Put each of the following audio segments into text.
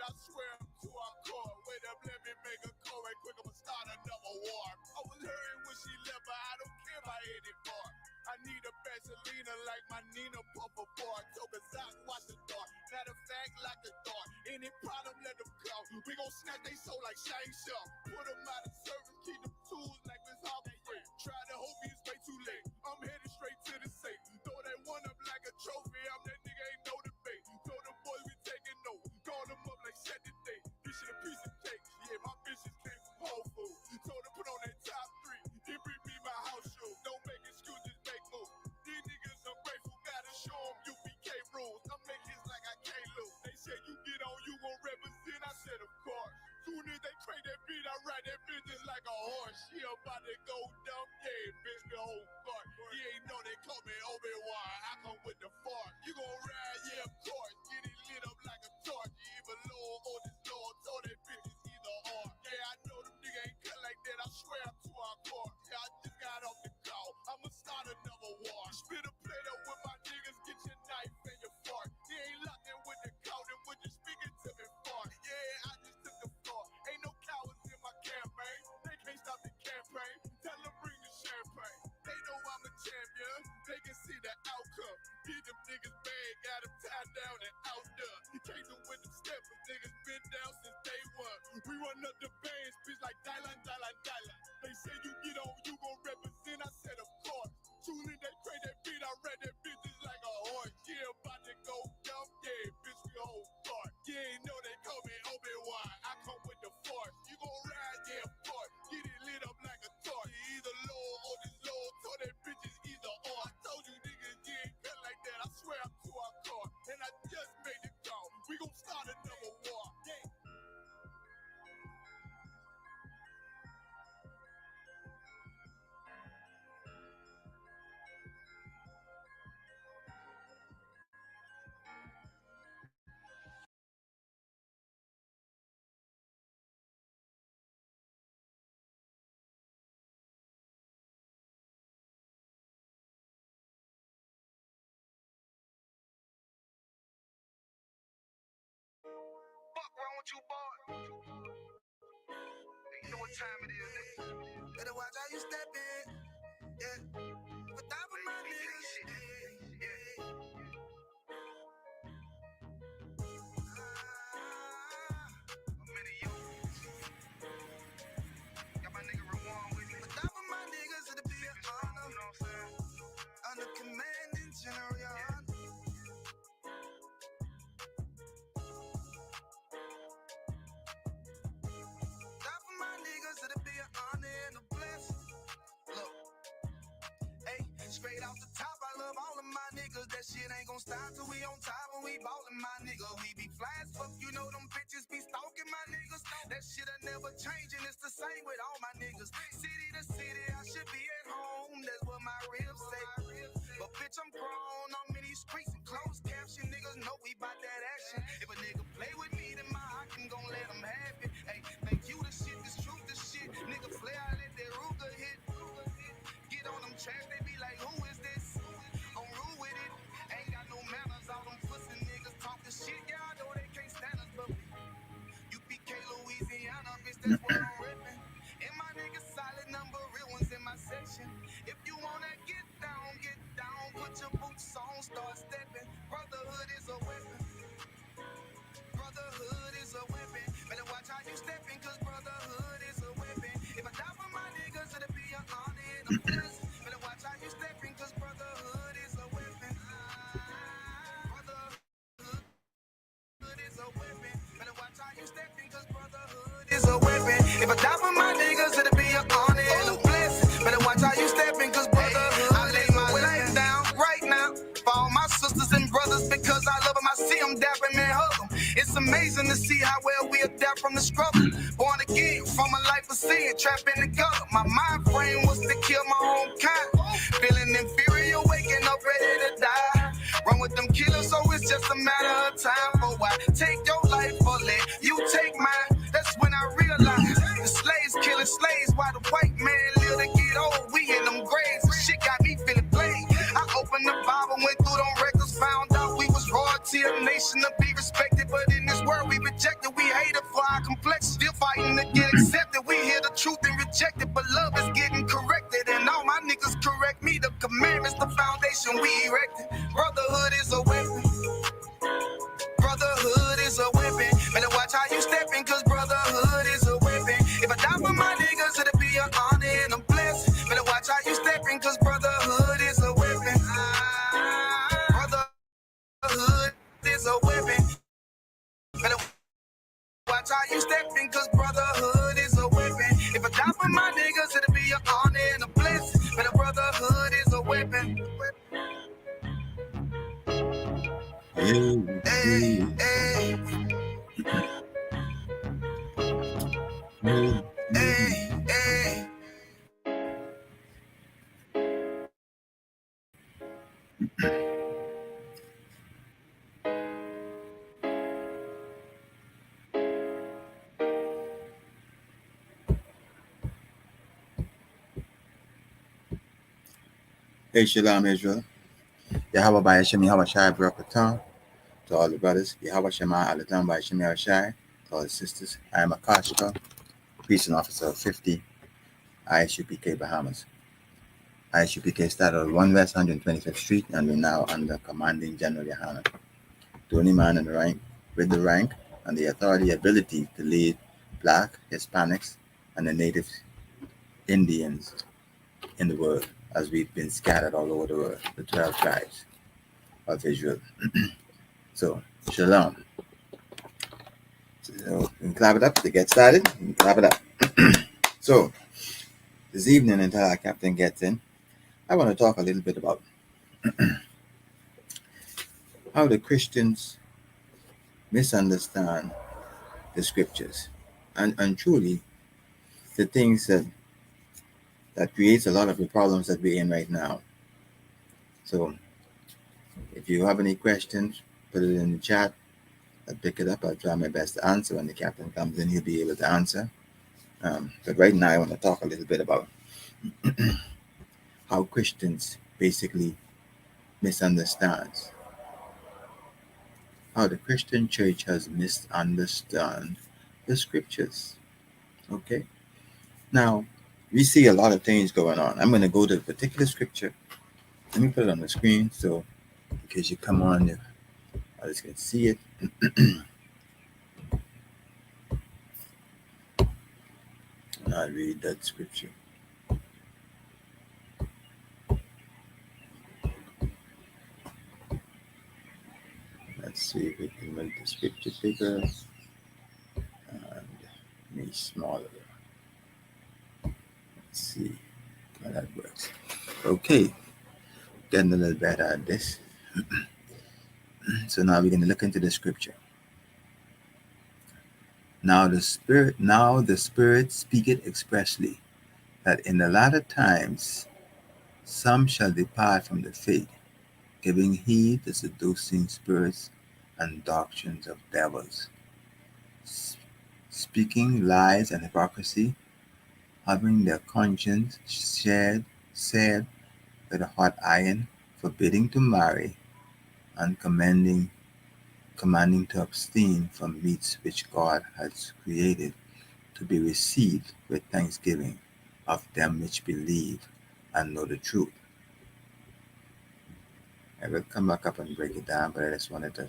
I swear I'm too hardcore. Wait up, let me make a call right quick. I'ma start another war. I was hurting when she left, but I don't care about anymore. I need a Vaseline like my Nina Puffer bar. Took a sock, watch the door. Matter of fact, like the door. Any problem, let them go. We gon' snatch they soul like Shang Tsung. Put them out of service, keep them tools like Miss Hawkins. Try to hope it's way too late. I'm headed straight to the safe. Throw that one up like a trophy. I'm that nigga, ain't no debate. Told them boys we taking notes. Call them up like set the date. This shit a piece of cake. Yeah, my bitches came from Whole Foods. Told them put on that top 3. Then bring me my house shoes. Don't make excuses, make moves. These niggas ungrateful, gotta show them UPK rules. I'm making hits like I can't lose. They said you get on, you gon' represent. I said of course. Soon as they crank that beat, I ride that bitch just like a horse. She about to go dumb, yeah, bitch, the whole fart. You ain't know they call me Obi-Wan. I come with the fart. You gon' ride, yeah, of course. Get it lit up like a torch. You either low or this Lord. Told that bitch is either or. Yeah, I know them niggas ain't cut like that. I swear I'm too hardcore. Yeah, I just got off the call. I'ma start another war. Spit a plate up with my niggas. Get your knife and your fart. You ain't locked in with the cow. Then when you speaking to me, fart. Yeah, I just took the floor. Ain't no cowards in my campaign. They can't stop the campaign. Tell them bring the champagne. They know I'm a champion. They can see the outcome. Get them niggas bad. Got them tied down and outdone. You can't do with them steppers. Niggas been down since day one. We run up the bands, bitch, like Dylan. They say you get on, you gon' represent. I said of course. Soon as they crank that beat, I read that bitch just like a horse. Yeah, about to go dumb. Yeah, bitch, we whole fart. You ain't know they call me Obi-Wan. I come with the force. You gon' ride, yeah, of course. Get it lit up like a torch. You either low or this low. Told that bitch is either or. I told you niggas, you ain't cut like that. I swear I'm too hardcore. And I just made the call. We gon' start another war. Yeah. Fuck wrong with you, boy? You know what time it is, nigga. Better watch how you step in. Yeah. But that was my niggas. Yeah. I'm in the yo. Got my nigga Rawan with me. But that was my niggas. It'll be an honor. You know what I'm saying? Under commanding General Your Honor. That for my niggas. It'll be an honor and a blessing. Look. Hey, straight off the top, I love all of my niggas. That shit ain't gon' stop till we on top when we ballin', my nigga. We be fly as fuck, you know them bitches be stalking my niggas. That shit'll never change, and it's the same with all my niggas. City to city, I should be at home. That's what my ribs say. But bitch, I'm grown. I'm in these streets and closed caption. Niggas know we bout that action. If a nigga play with me, then my hockin' gon' let him have it. Hey, thank you the shit, this truth the shit. Nigga flare, I let that Ruger hit. Get on them tracks, they be like, who is this? I'm rude with it. Ain't got no manners. All them pussy niggas talking shit. Y'all know they can't stand us, but UPK Louisiana, bitch, that's what I'm ripping. And my niggas solid number, real ones in my section. If you wanna get down, put your boots on, start stepping. Brotherhood is a weapon. Brotherhood is a weapon. Better watch how you stepping, cause brotherhood is a weapon. If I die for my niggas, it'll be an honor and a blessing. Better watch how you stepping, cause brotherhood is a weapon. Brotherhood is a weapon. Better watch how you stepping, cause brotherhood is a weapon. If I die for my niggas, it'll be an honor and a blessing. Better watch how you stepping, cause brotherhood I lay my life down right now for all my sisters and brothers, because I love them. I see them dapping and hug them. It's amazing to see how well we adapt from the struggle. Born again from a life of sin, trapped in the gutter. My mind frame was to kill my own kind. Feeling inferior, waking up ready to die. Run with them killers, so it's just a matter of time. For why take your life or let you take mine? That's when I realized the slaves killing slaves while the white man live to get old. We in them graves, shit got me feeling played. I opened the Bible, went through them records, found out we was royalty, a nation to be respected. But in this world we rejected, we watch how you stepping, cause brotherhood is a weapon. If I die for my niggas, it'll be an honor and a blessing. But a brotherhood is a weapon. Hey, Hey, hey, hey, hey, hey. hey, Shalom Israel. Yahweh by Hashem, Yahweh Shai Barakatah. To all the brothers, Yahweh Shema Alatam by Hashem Yahweh Shai. To all the sisters, I am Akashka, Priest and Officer of 50, ISUPK Bahamas. ISUPK started on 1 West 125th Street and we're now under Commanding General Yohanan. The only man in the rank with the rank and the authority ability to lead Black, Hispanics, and the native Indians in the world, as we've been scattered all over the world, the 12 tribes of Israel. So, Shalom. So, we can clap it up to get started. We can clap it up. So, this evening, until our captain gets in, I want to talk a little bit about how the Christians misunderstand the scriptures, and truly the things that creates a lot of the problems that we're in right now. So if you have any questions, put it in the chat. I'll pick it up. I'll try my best to answer. When the captain comes in, he'll be able to answer. But right now I want to talk a little bit about how Christians basically misunderstands, how the Christian church has misunderstood the scriptures. Okay, now we see a lot of things going on. I'm going to go to a particular scripture. Let me put it on the screen so in case you come on, others can see it. And I'll read that scripture. Let's see if we can make the scripture bigger and me smaller. Let's see how that works. Okay, getting a little better at this. So now we're going to look into the scripture. Now the Spirit speaketh expressly, that in the latter times some shall depart from the faith, giving heed to seducing spirits and doctrines of devils, speaking lies and hypocrisy, having their conscience seared with a hot iron, forbidding to marry, and commanding to abstain from meats which God has created to be received with thanksgiving of them which believe and know the truth. I will come back up and break it down, but I just wanted to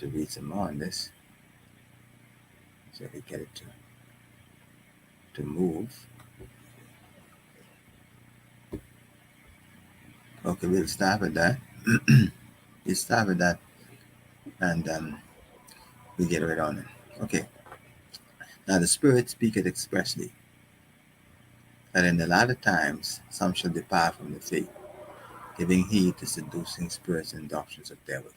read some more on this so we get it to move. Okay, we'll start with that. We'll start with that and we get right on it. Okay. Now the Spirit speaketh expressly, that in the latter times some shall depart from the faith, giving heed to seducing spirits and doctrines of devils.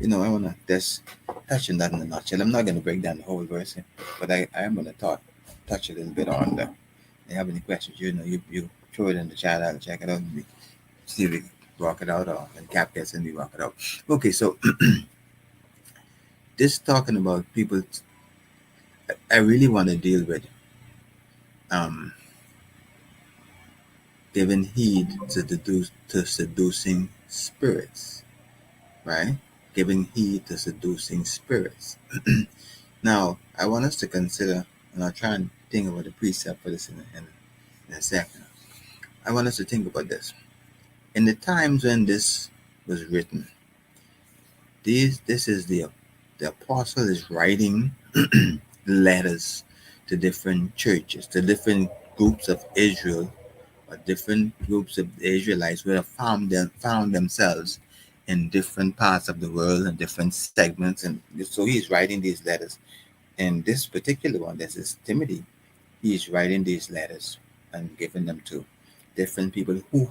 I want to just touch on that in a nutshell. I'm not going to break down the whole verse, but I am going to touch a little bit on that. If you have any questions, you throw it in the chat. I'll check it out and see if we walk it out, or when Cap gets in, we walk it out. Okay, so this talking about people, I really want to deal with giving heed to seducing spirits, right? Giving heed to seducing spirits. Now, I want us to consider, and I'll try and think about the precept for this in a second. I want us to think about this. In the times when this was written, this is the apostle is writing letters to different churches, to different groups of Israel, or different groups of the Israelites who have found themselves in different parts of the world and different segments. And so he's writing these letters. And this particular one, this is Timothy, he's writing these letters and giving them to different people who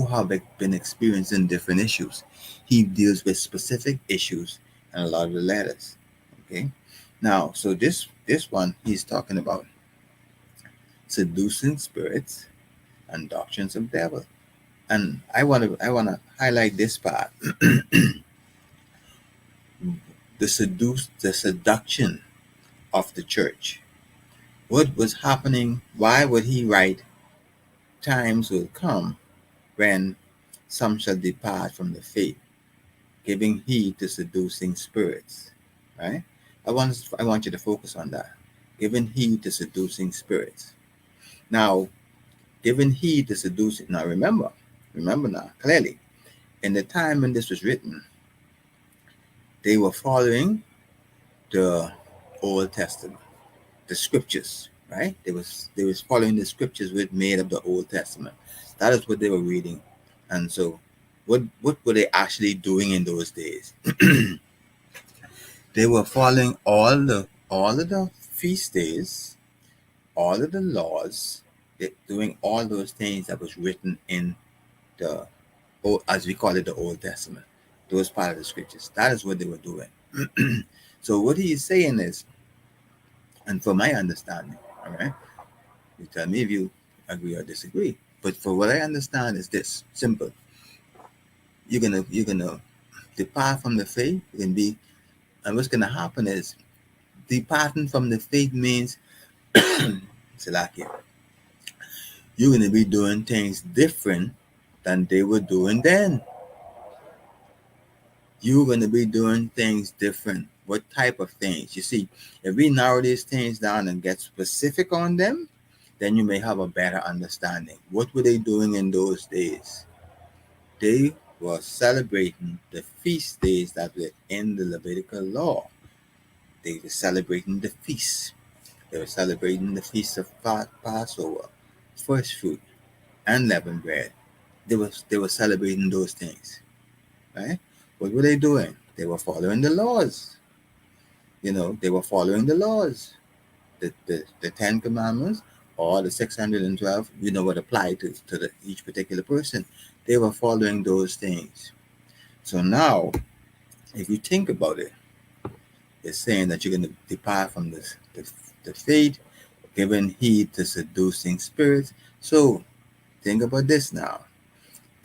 have been experiencing different issues. He deals with specific issues in a lot of the letters. Okay. Now, so this one he's talking about seducing spirits and doctrines of devil. And I want to highlight this part. the seduction of the church. What was happening? Why would he write, times will come when some shall depart from the faith, giving heed to seducing spirits? Right? I want you to focus on that. Giving heed to seducing spirits. Now, giving heed to seducing. Now, remember now, clearly, in the time when this was written, they were following the Old Testament, the scriptures, right? They was following the scriptures which made up the Old Testament. That is what they were reading. And so, what were they actually doing in those days? They were following all of the feast days, all of the laws, doing all those things that was written in the, as we call it, the Old Testament. Those part of the scriptures. That is what they were doing. So what he is saying is, and for my understanding, all right, you tell me if you agree or disagree. But for what I understand is this simple. You're gonna depart from the faith and what's gonna happen is departing from the faith means you're gonna be doing things different than they were doing then. You're gonna be doing things different. What type of things? You see, if we narrow these things down and get specific on them, then you may have a better understanding. What were they doing in those days? They were celebrating the feast days that were in the Levitical law. They were celebrating the feasts. They were celebrating the feast of Passover, first fruit, and leavened bread. They were celebrating those things, right? What were they doing? They were following the laws. They were following the laws, the 10 Commandments or the 612. What applied to each particular person. They were following those things. So now, if you think about it, it's saying that you're going to depart from the faith, giving heed to seducing spirits. So think about this now.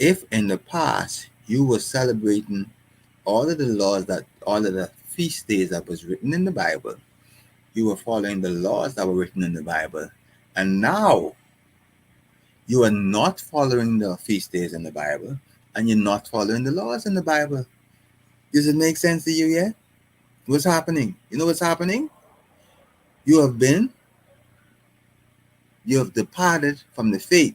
If in the past you were celebrating all of the laws, all of the feast days that was written in the Bible, you were following the laws that were written in the Bible, and now you are not following the feast days in the Bible, and you're not following the laws in the Bible. Does it make sense to you yet? What's happening? You know what's happening? You have departed from the faith.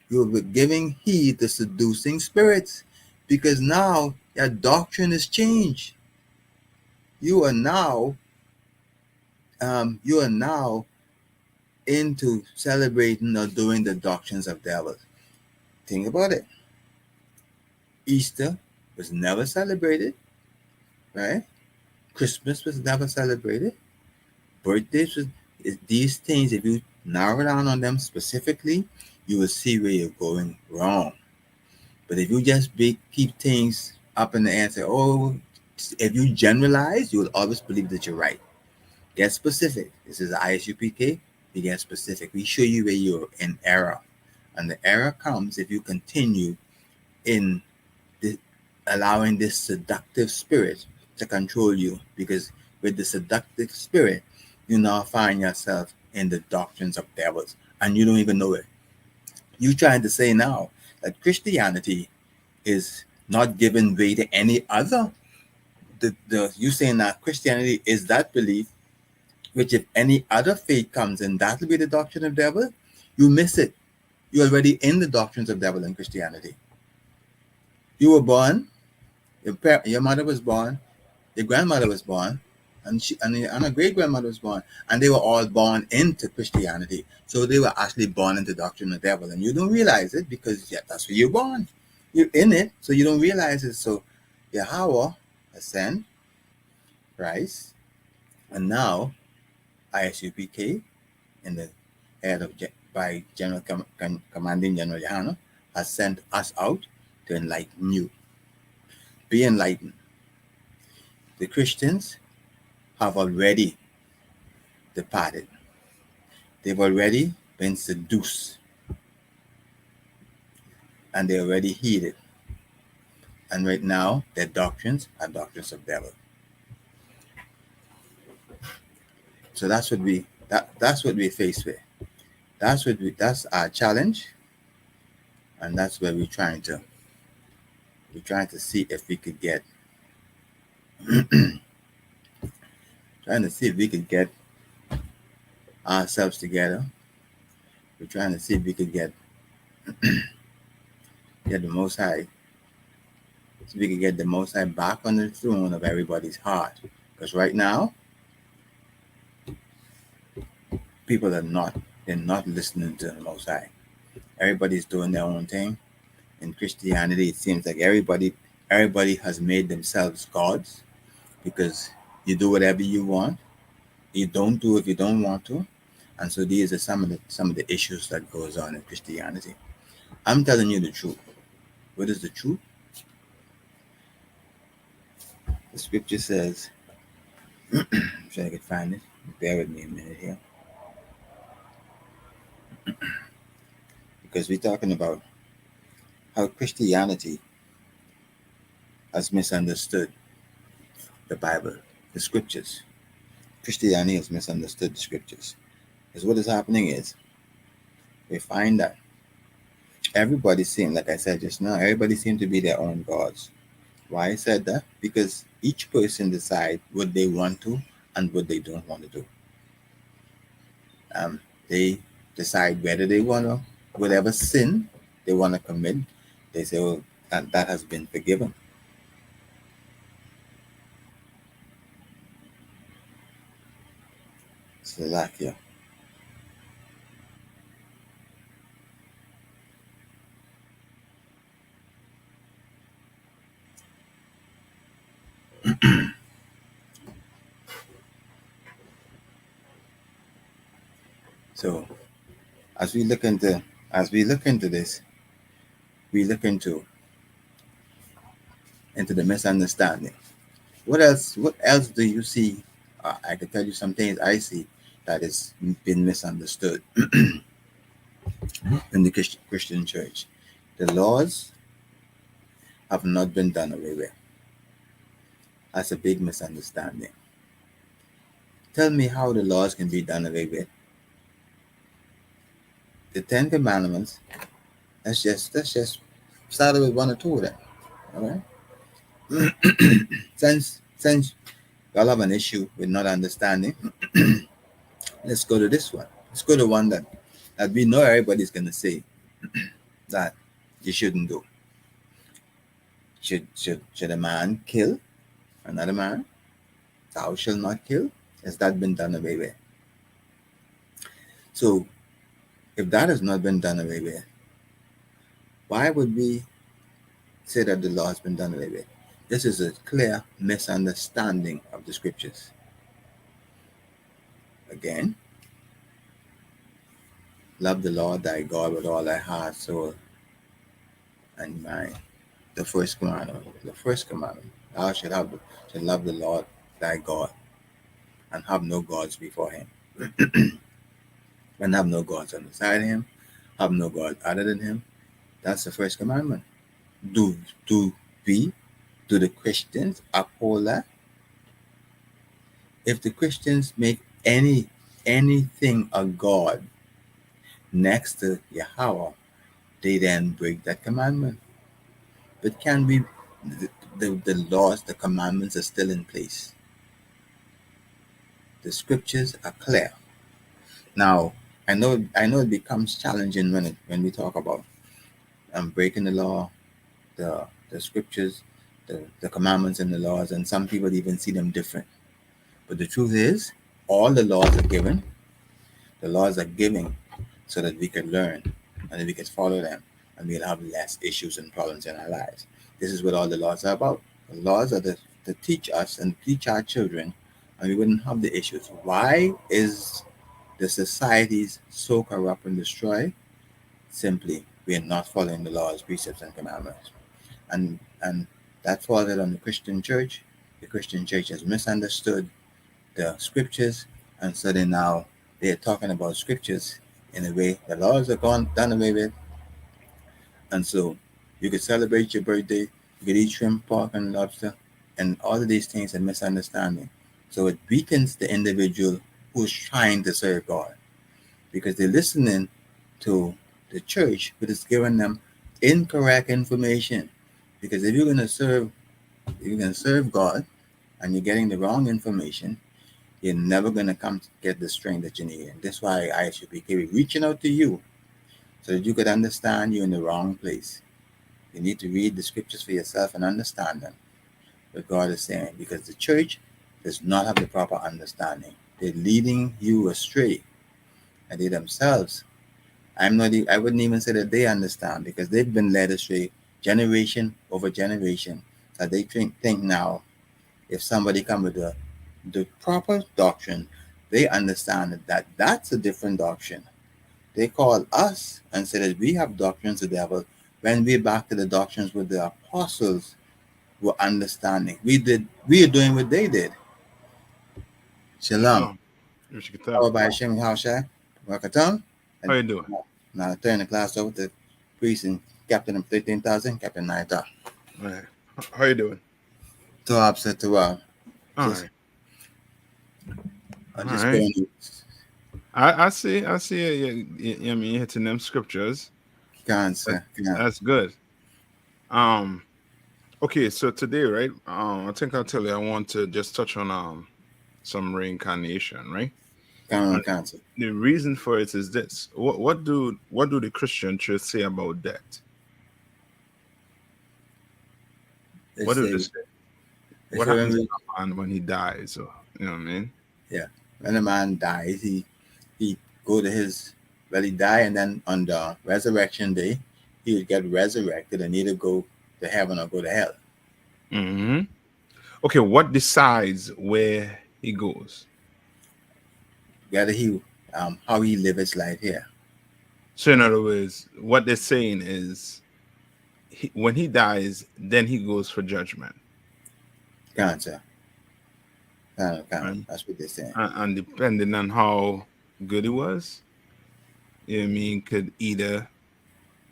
You have been giving heed to seducing spirits, because now your doctrine is changed. You are now into celebrating or doing the doctrines of devils. Think about it. Easter was never celebrated, right? Christmas was never celebrated. Birthdays these things. If you narrow down on them specifically, you will see where you're going wrong. But if you just keep things up in the air and say, if you generalize, you will always believe that you're right. Get specific. This is the ISUPK. We get specific. We show you where you're in error. And the error comes if you continue in allowing this seductive spirit to control you. Because with the seductive spirit, you now find yourself in the doctrines of devils. And you don't even know it. You're trying to say now that Christianity is not giving way to any other. You saying that Christianity is that belief, which if any other faith comes in, that will be the doctrine of devil. You miss it. You're already in the doctrines of devil and Christianity. You were born. Your mother was born. Your grandmother was born, and a great grandmother was born, and they were all born into Christianity. So they were actually born into the doctrine of the devil, and you don't realize it because that's where you're born. You're in it, so you don't realize it. So Yahweh has sent Christ, and now ISUPK, in the head of by General Commanding General Yahano, has sent us out to enlighten you. Be enlightened. The Christians have already departed. They've already been seduced, and they already heeded. And right now, their doctrines are doctrines of devil. So that's what we face with. That's our challenge, and that's where we're trying to see if we could get ourselves together. We're trying to see if we could get the Most High, so we could get the Most High back on the throne of everybody's heart. Because right now, people they're not listening to the Most High. Everybody's doing their own thing. In Christianity, it seems like everybody has made themselves gods, because you do whatever you want, you don't do if you don't want to, and so these are some of the issues that goes on in Christianity. I'm telling you the truth. What is the truth? The scripture says, I'm sure I can find it. Bear with me a minute here, because we're talking about how Christianity has misunderstood the Bible, the scriptures. Christianity has misunderstood the scriptures. Because what is happening is, we find that everybody seems, like I said just now, everybody seems to be their own gods. Why I said that? Because each person decides what they want to and what they don't want to do. They decide whether they want to, whatever sin they want to commit, they say, well, that has been forgiven. Slovakia. So as we look into this, we look into the misunderstanding. What else do you see? I can tell you some things I see that has been misunderstood in the Christian church. The laws have not been done away with. That's a big misunderstanding. Tell me how the laws can be done away with. The 10 Commandments, let's just start with one or two of them. All right? Since y'all have an issue with not understanding, let's go to this one. Let's go to one that we know everybody's gonna say that you shouldn't do. Should a man kill another man? Thou shalt not kill. Has that been done away with? So if that has not been done away with, why would we say that the law has been done away with? This is a clear misunderstanding of the scriptures. Again, love the Lord thy God with all thy heart, soul, and mind. The first commandment. Thou shalt love the Lord thy God, and have no gods before him. And have no gods on the side of him. Have no God other than him. That's the first commandment. Do the Christians uphold that? If the Christians make anything a God next to Yahweh, they then break that commandment. But can we? The laws, the commandments are still in place. The scriptures are clear. Now, I know it becomes challenging when we talk about breaking the law, the scriptures, the commandments and the laws, and some people even see them different. But the truth is, all the laws are given. The laws are given so that we can learn and that we can follow them. and we'll have less issues and problems in our lives. This is what all the laws are about. The laws are to teach us and teach our children, and we wouldn't have the issues. Why is the societies so corrupt and destroyed? Simply, we are not following the laws, precepts, and commandments. And that falls on the Christian church. The Christian church has misunderstood the scriptures, and so they're talking about scriptures in a way the laws are done away with. And so you could celebrate your birthday, you could eat shrimp, pork, and lobster, and all of these things are misunderstanding. So it weakens the individual who's trying to serve God, because they're listening to the church, but it's giving them incorrect information. Because if you're gonna serve God and you're getting the wrong information, you're never gonna come to get the strength that you need. And that's why I should be reaching out to you so that you could understand you're in the wrong place. You need to read the scriptures for yourself and understand them, what God is saying, because the church does not have the proper understanding. They're leading you astray, and they themselves, I wouldn't even say that they understand, because they've been led astray generation over generation. That they think now, if somebody come with the proper doctrine, they understand that that's a different doctrine. They call us and say that we have doctrines of the devil, when we're back to the doctrines with the apostles were understanding. We are doing what they did. Shalom. How about Shem Haushai? Welcome. How you doing? Now I turn the class over to priest and captain of 13,000, Captain Naita. All right. How you doing? To upset to All right. I'm just going. I see. I mean, you're hitting them scriptures. That's good. Okay, so today, right? I think I'll tell you. I want to just touch on some reincarnation, right? Cancer. The reason for it is this: what do the Christian church say about death? What do they say? What happens to a man when he dies? Or, you know what I mean? Yeah, when a man dies, he go to he die, and then on the resurrection day, he would get resurrected and either go to heaven or go to hell. Mm-hmm. Okay, what decides where he goes? Whether how he live his life here. So in other words, what they're saying is, when he dies, then he goes for judgment. Cancer. That's what they're saying. And depending on how good he was, you know what I mean, could either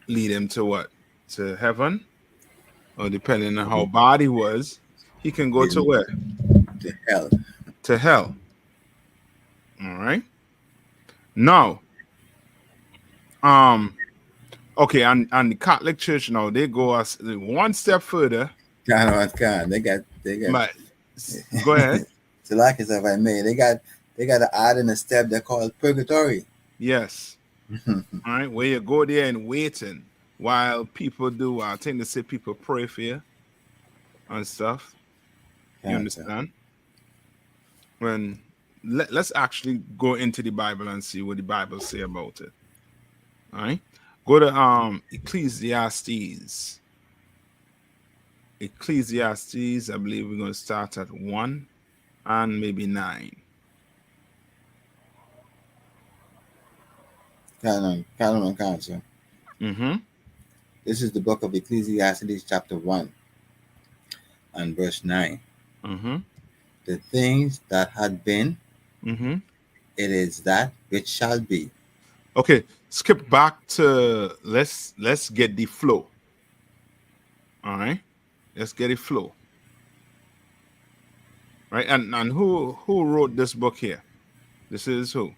lead him to what? To heaven? Or depending on how bad he was, he can go to where? To hell. To hell. All right. Now, okay, and the Catholic Church now, they go one step further. God. They got. But, go ahead. So like as if I may, they got to add in a step they call purgatory. Yes. All right, where you go there and waiting while people do. I think they say people pray for you and stuff. You understand? When let's actually go into the Bible and see what the Bible say about it. All right, go to Ecclesiastes. Ecclesiastes, I believe we're going to start at 1 and maybe 9. Cancer. Mm-hmm. This is the book of Ecclesiastes, chapter 1 and verse 9. Mm-hmm. The things that had been, mm-hmm. It is that which shall be. Okay, skip back to let's get the flow. All right, let's get it flow. Right, and who wrote this book here? This is who?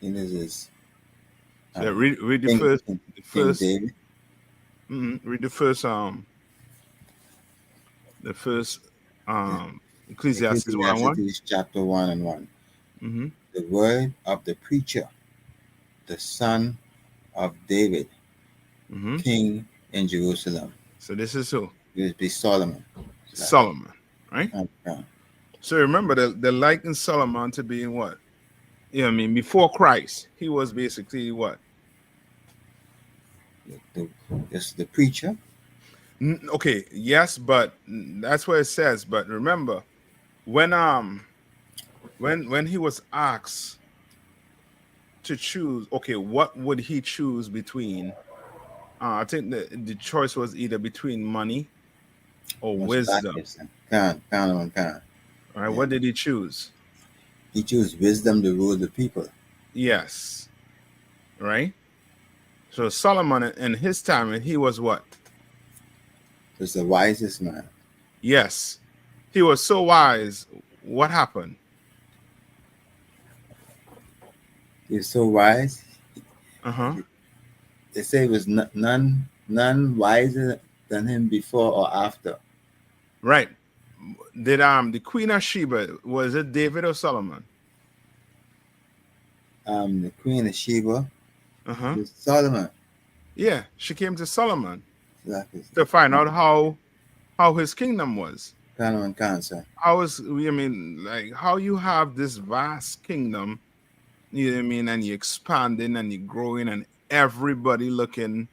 And this is. Read the first. David. Read the first. Ecclesiastes 1:1. Chapter 1 and 1. Mm-hmm. The word of the preacher, the son of David, mm-hmm. king in Jerusalem. So this is who? It would be Solomon. Solomon, right? Okay. So remember, they liken Solomon to being what? You know what I mean? Before Christ, he was basically what? Just the preacher. Okay, yes, but that's what it says. But remember, when he was asked to choose, okay, what would he choose between? I think the choice was either between money or Most wisdom. blackest. Can. All right, Yeah. what did he choose? He chose wisdom to rule the people. Yes, right. So Solomon in his time, and he was what? He was the wisest man. Yes, he was so wise. What happened? He was so wise. Uh-huh. They say it was none wiser than him before or after. Right. Did the Queen of Sheba, was it David or Solomon? The Queen of Sheba Uh-huh. was Solomon. Yeah, she came to Solomon Exactly. to find out how his kingdom was. Solomon cancer. How is, I mean, like how you have this vast kingdom, you know what I mean, and you're expanding and you're growing and everybody looking,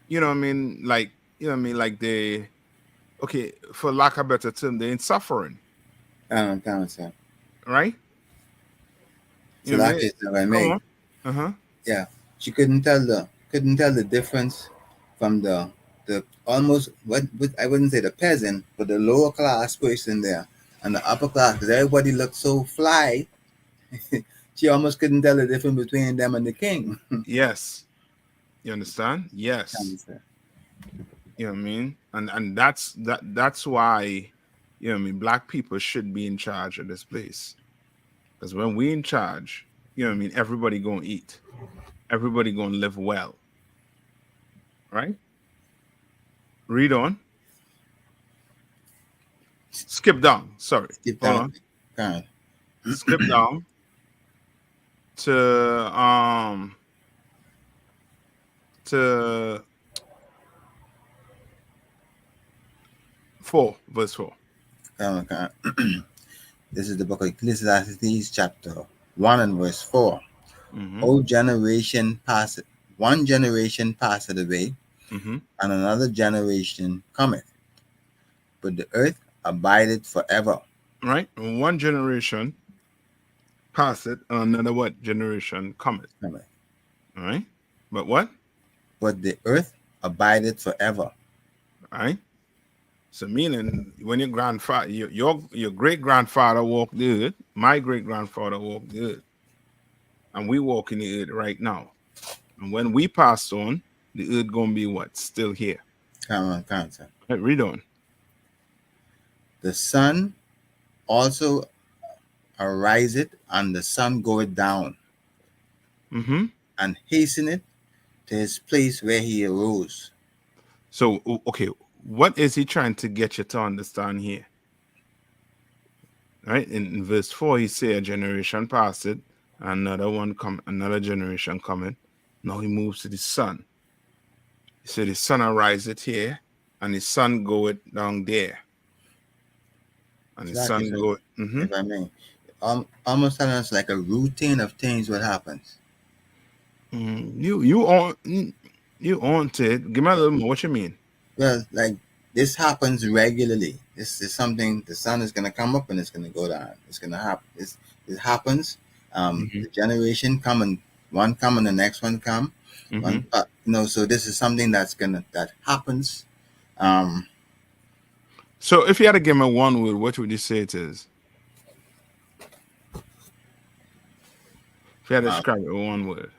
you know what I mean, like, you know what I mean, like they, okay, for lack of a better term, they're in suffering, Solomon cancer. right? So that is what I made. Uh-huh. Yeah. She couldn't tell the difference from the almost what I wouldn't say the peasant, but the lower class person there and the upper class, because everybody looked so fly. She almost couldn't tell the difference between them and the king. Yes. You understand? Yes. You know what I mean? And that's why, you know what I mean, black people should be in charge of this place. Because when we in charge, you know what I mean, everybody gonna eat. Everybody gonna live well. Right? Read on. Skip down. Sorry. Skip Hold down. on. Skip down to 4, verse 4. This is the book of Ecclesiastes, chapter 1 and verse 4. Mm-hmm. O generation passeth, one generation passeth away, Mm-hmm. and another generation cometh, but the earth abideth forever. Right? And one generation passeth, and another what? Generation cometh. All right? But what? But the earth abideth forever. All right? So meaning when your grandfather, your great grandfather walked the earth, my great grandfather walked the earth, and we walk in the earth right now. And when we pass on, the earth gonna be what? Still here. Cancer. Right, read on. The sun also ariseth, and the sun goeth down, Mm-hmm. and hasteneth to his place where he arose. So okay, what is he trying to get you to understand here? Right, in verse 4, he say a generation passeth, another generation cometh. Now he moves to the sun. He said the sun ariseth here, and the sun goeth down there. And the sun goeth. Mm-hmm. If I may, almost telling us like a routine of things what happens. You on it. Give me a little more. What you mean? Well, like this happens regularly. This is something. The sun is gonna come up and it's gonna go down. It's gonna happen. It happens. The generation come and one come and the next one come. Mm-hmm. So this is something that happens. So if you had to give me one word, what would you say it is? If you had to describe it with one word.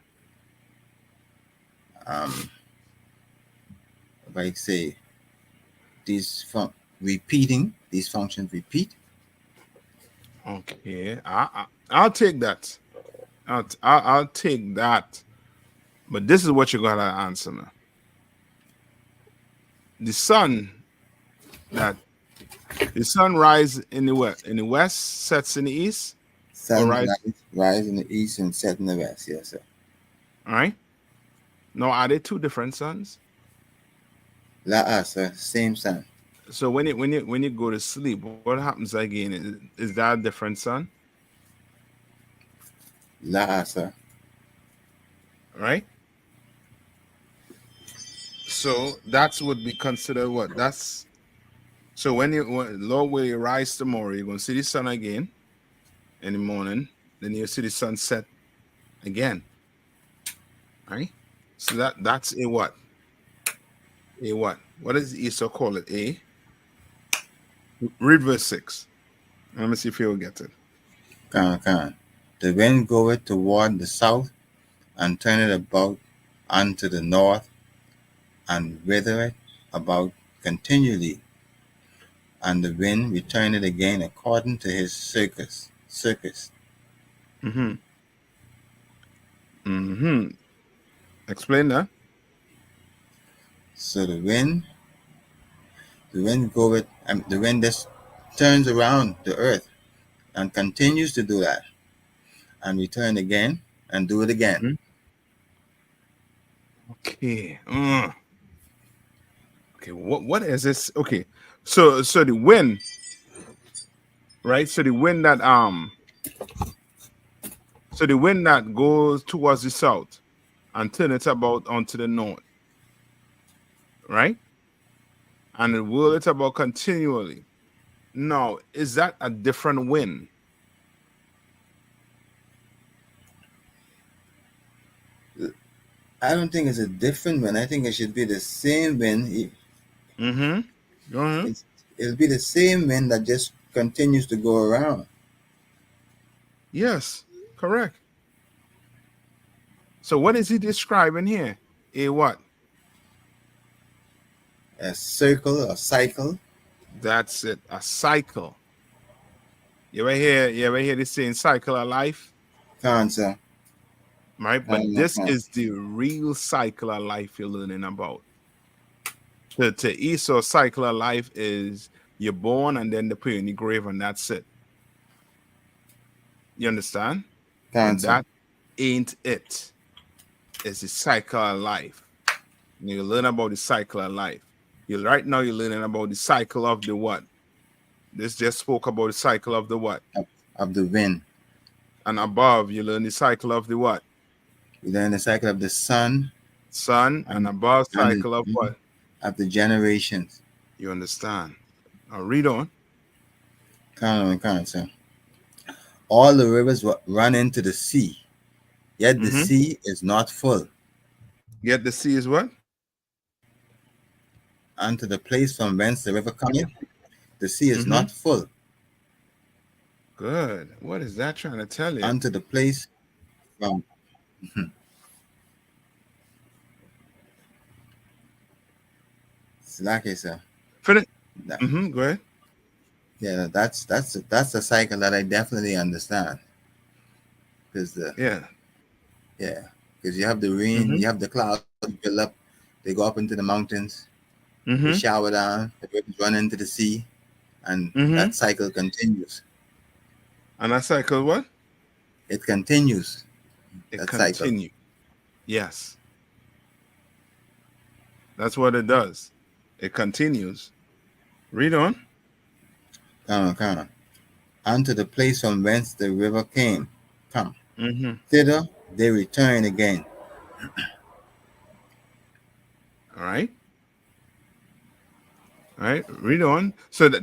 If I say these functions repeat. Okay, I'll take that. I'll take that. But this is what you gotta answer now. The sun rise in the west. In the west, sets in the east. Sun rise in the east and set in the west. Yes, sir. All right. Now, are they two different suns? Sir. Same sun. So when you go to sleep, what happens again? Is that a different sun? Sir. Right? So that would be considered what? That's so when Lord will you rise tomorrow, you're gonna see the sun again in the morning, then you see the sunset again. Right? So that's a what? A what? What does Esau call it? A read verse 6. Let me see if you'll get it. Can. The wind goeth toward the south, and turneth about unto the north, and withereth about continually. And the wind returneth again according to his circus. Mm-hmm. Mm-hmm. Explain that. So the wind goeth, the wind just turns around the earth and continues to do that, and return again and do it again. Okay. Okay. What is this? Okay. So the wind, right? So the wind that goes towards the south and turn it about onto the north, right? And it whirl it about continually. Now, is that a different wind? I don't think it's a different wind. I think it should be the same wind. Mm-hmm. Go ahead. It'll be the same wind that just continues to go around. Yes, correct. So what is he describing here? A what? A circle, a cycle. That's it. A cycle. You ever hear this saying cycle of life? Cancer. Right? But this is the real cycle of life you're learning about. To Esau, cycle of life is you're born and then they put you in the grave and that's it. You understand? And that ain't it. It's the cycle of life. You learn about the cycle of life. Right now you're learning about the cycle of the what? This just spoke about the cycle of the what? Of the wind. And above you learn the cycle of the what? You learn the cycle of the sun. And above cycle of what? Of the generations. You understand? Now read on. Sir. All the rivers run into the sea, yet the sea is not full. Yet the sea is what? Unto the place from whence the river cometh, the sea is not full. Good. What is that trying to tell you? Unto the place from... Slacky, sir. Finish. Go ahead. Yeah, that's the cycle that I definitely understand. Because because you have the rain, you have the clouds build up, they go up into the mountains, they shower down, the rivers run into the sea, and that cycle continues. And that cycle what? It continues. It continues. Yes. That's what it does. It continues. Read on. Come on. Unto the place from whence the river came. Come. Thither they return again. All right. Read on. So that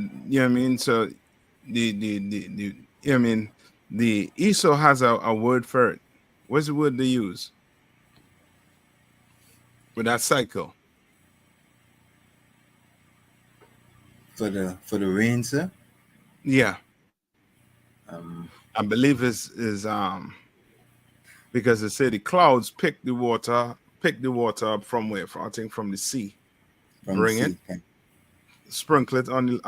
So the Esau has a word for it. What's the word they use with that cycle? For the rain, sir? Yeah. I believe is because they say the clouds pick the water up from where? I think from the sea. Bring it, sprinkle it on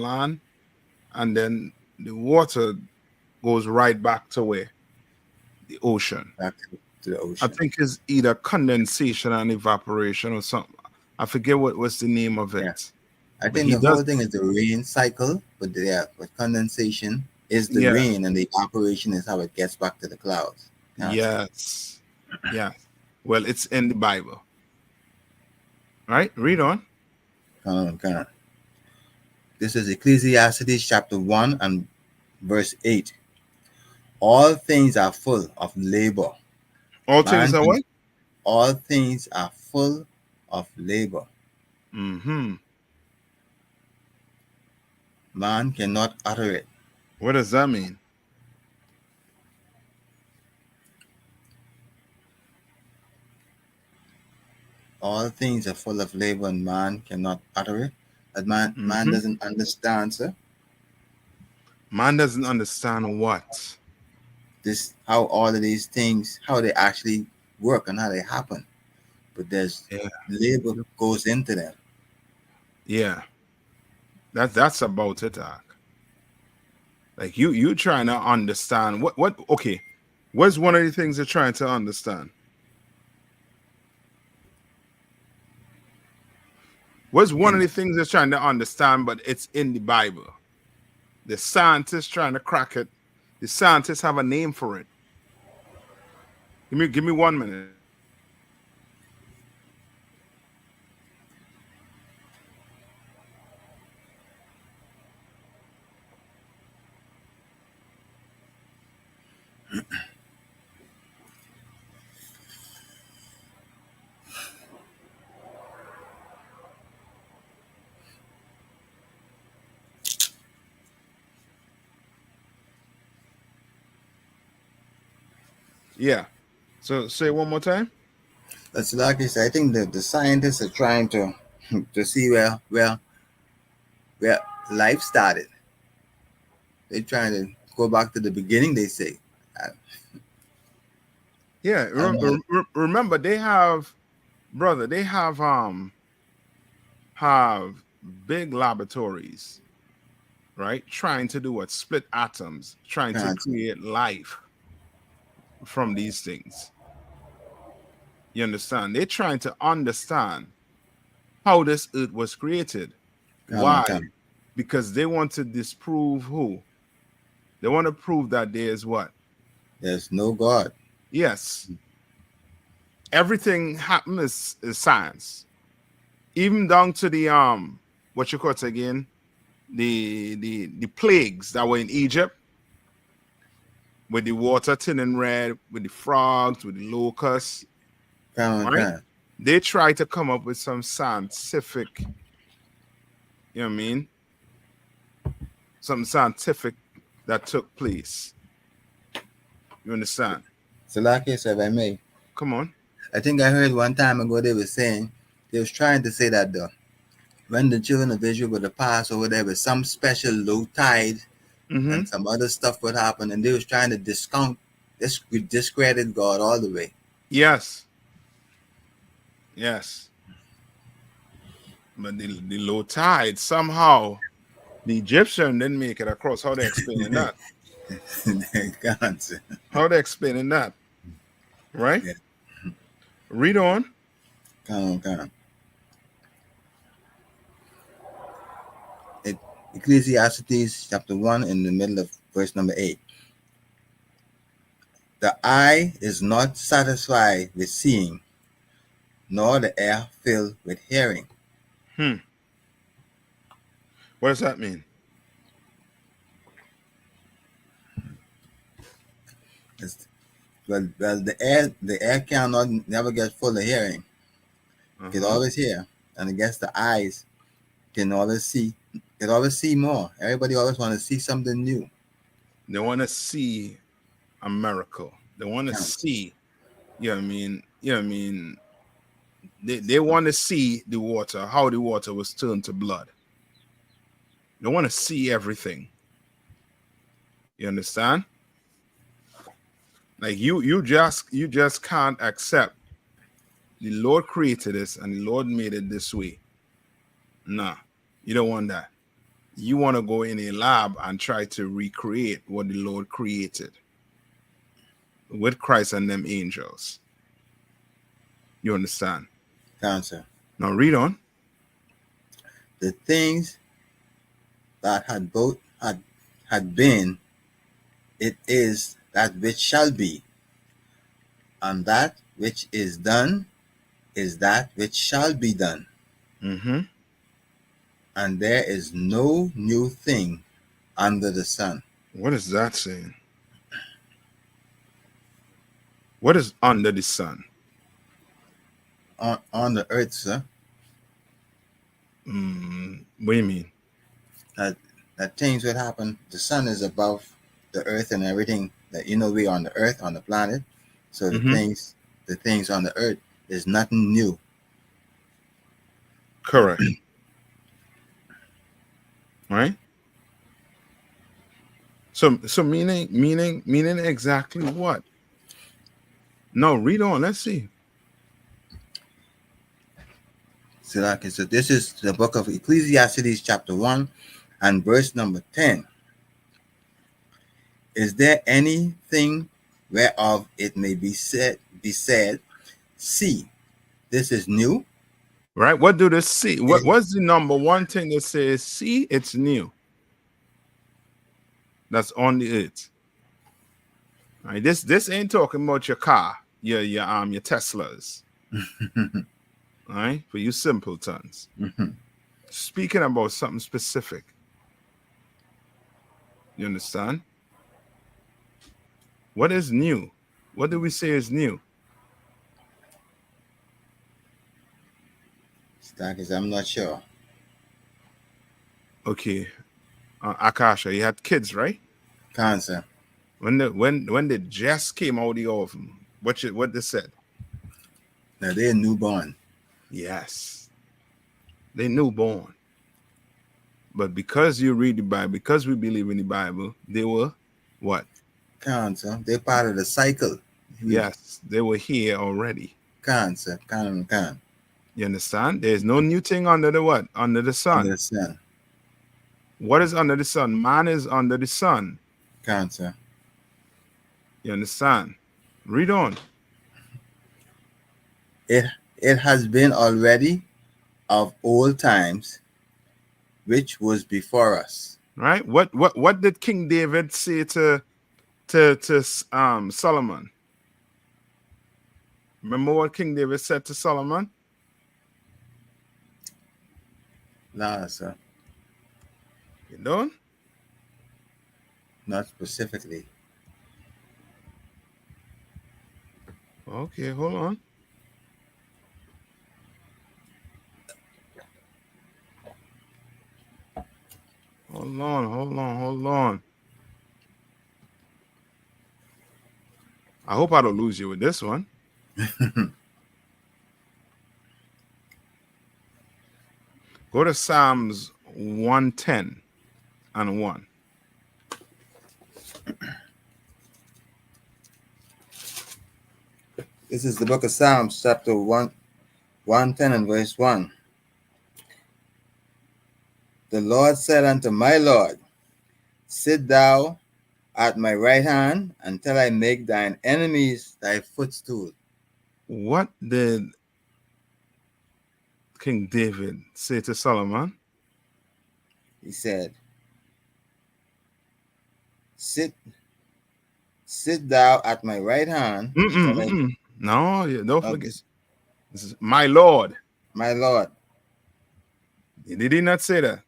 land, and then the water goes right back to where? The ocean. Back to the ocean. I think it's either condensation and evaporation or something. I forget what's the name of it. Yeah. I think the whole thing is the rain cycle, but condensation is the rain, and the evaporation is how it gets back to the clouds. Yes. Yeah. Well, it's in the Bible. Right? Read on. Come on. This is Ecclesiastes chapter 1 and verse 8. All things are full of labor. All things are what? All things are full of labor. Mm-hmm. Man cannot utter it. What does that mean? All things are full of labor, and man cannot utter it. That man doesn't understand, sir. Man doesn't understand what? This how all of these things, how they actually work and how they happen. But there's labor goes into them. Yeah. That's about it, Ak. Like you trying to understand what okay. What's one of the things you're trying to understand? What's one of the things they're trying to understand, but it's in the Bible? The scientists trying to crack it. The scientists have a name for it. Give me 1 minute. Yeah. So say it one more time. That's like I said, I think that the scientists are trying to see where life started. They're trying to go back to the beginning, they say. Yeah, remember they have big laboratories, right? Trying to do what? Split atoms, trying to create life from these things. You understand? They're trying to understand how this earth was created. Why? Because they want to disprove who? They want to prove that there's what? There's no God. Yes. Everything happens is science. Even down to the what you call it again? The plagues that were in Egypt, with the water turning red, with the frogs, with the locusts. Right? They try to come up with some scientific, you know what I mean? Something scientific that took place. You understand? So like I said, if I may. Come on. I think I heard one time ago they was trying to say that when the children of Israel were to pass over there with some special low tide and some other stuff would happen, and they was trying to discredit God all the way. Yes. But the low tide, somehow the Egyptian didn't make it across. How they explaining that? How they explaining that? Right? Yeah. Read on. Come on. Ecclesiastes chapter 1 in the middle of verse number 8. The eye is not satisfied with seeing, nor the ear filled with hearing. What does that mean? Well, the air cannot never get full of hearing. It can always hear, and I guess the eyes can always see. Can always see more. Everybody always want to see something new. They want to see a miracle. They want to see. You know what I mean? They want to see the water, how the water was turned to blood. They want to see everything. You understand? Like you just can't accept the Lord created this and the Lord made it this way. Nah, you don't want that. You want to go in a lab and try to recreate what the Lord created with Christ and them angels. You understand? Answer. Now read on. The things that had been, it is that which shall be, and that which is done is that which shall be done. And there is no new thing under the sun. What is that saying? What is under the sun? on the earth, sir. What do you mean? That things would happen. The sun is above the earth and everything. That we're on the earth, on the planet. So the things on the earth is nothing new. Correct. Right? So meaning exactly what? No, read on. Let's see. So this is the book of Ecclesiastes chapter 1 and verse number 10. Is there anything whereof it may be said, see, this is new? Right? What do the see? What's the number one thing that says see? It's new. That's on the earth. All right. This ain't talking about your car, your Teslas. All right, for you simpletons. Speaking about something specific. You understand? What is new? What do we say is new? Starkers, I'm not sure. Okay, Akasha, you had kids, right? Cancer. When they just came out of the oven, what they said? Now they're newborn. Yes, they newborn. But because you read the Bible, because we believe in the Bible, they were what? Cancer. They're part of the cycle. Yes, they were here already. Cancer. You understand? There's no new thing under the what? Under the sun. Under the sun. What is under the sun? Man is under the sun. Cancer. You understand? Read on. It has been already of old times, which was before us. Right? What did King David say to Solomon? Remember what King David said to Solomon? No, sir. You don't? Not specifically. Okay, hold on. Hold on. I hope I don't lose you with this one. Go to Psalms 110 and 1. This is the book of Psalms, chapter 110 and verse 1. The Lord said unto my Lord, sit thou at my right hand until I make thine enemies thy footstool. What did King David say to Solomon? He said, sit thou at my right hand. No, don't forget. This is my Lord. My Lord. Did he not say that?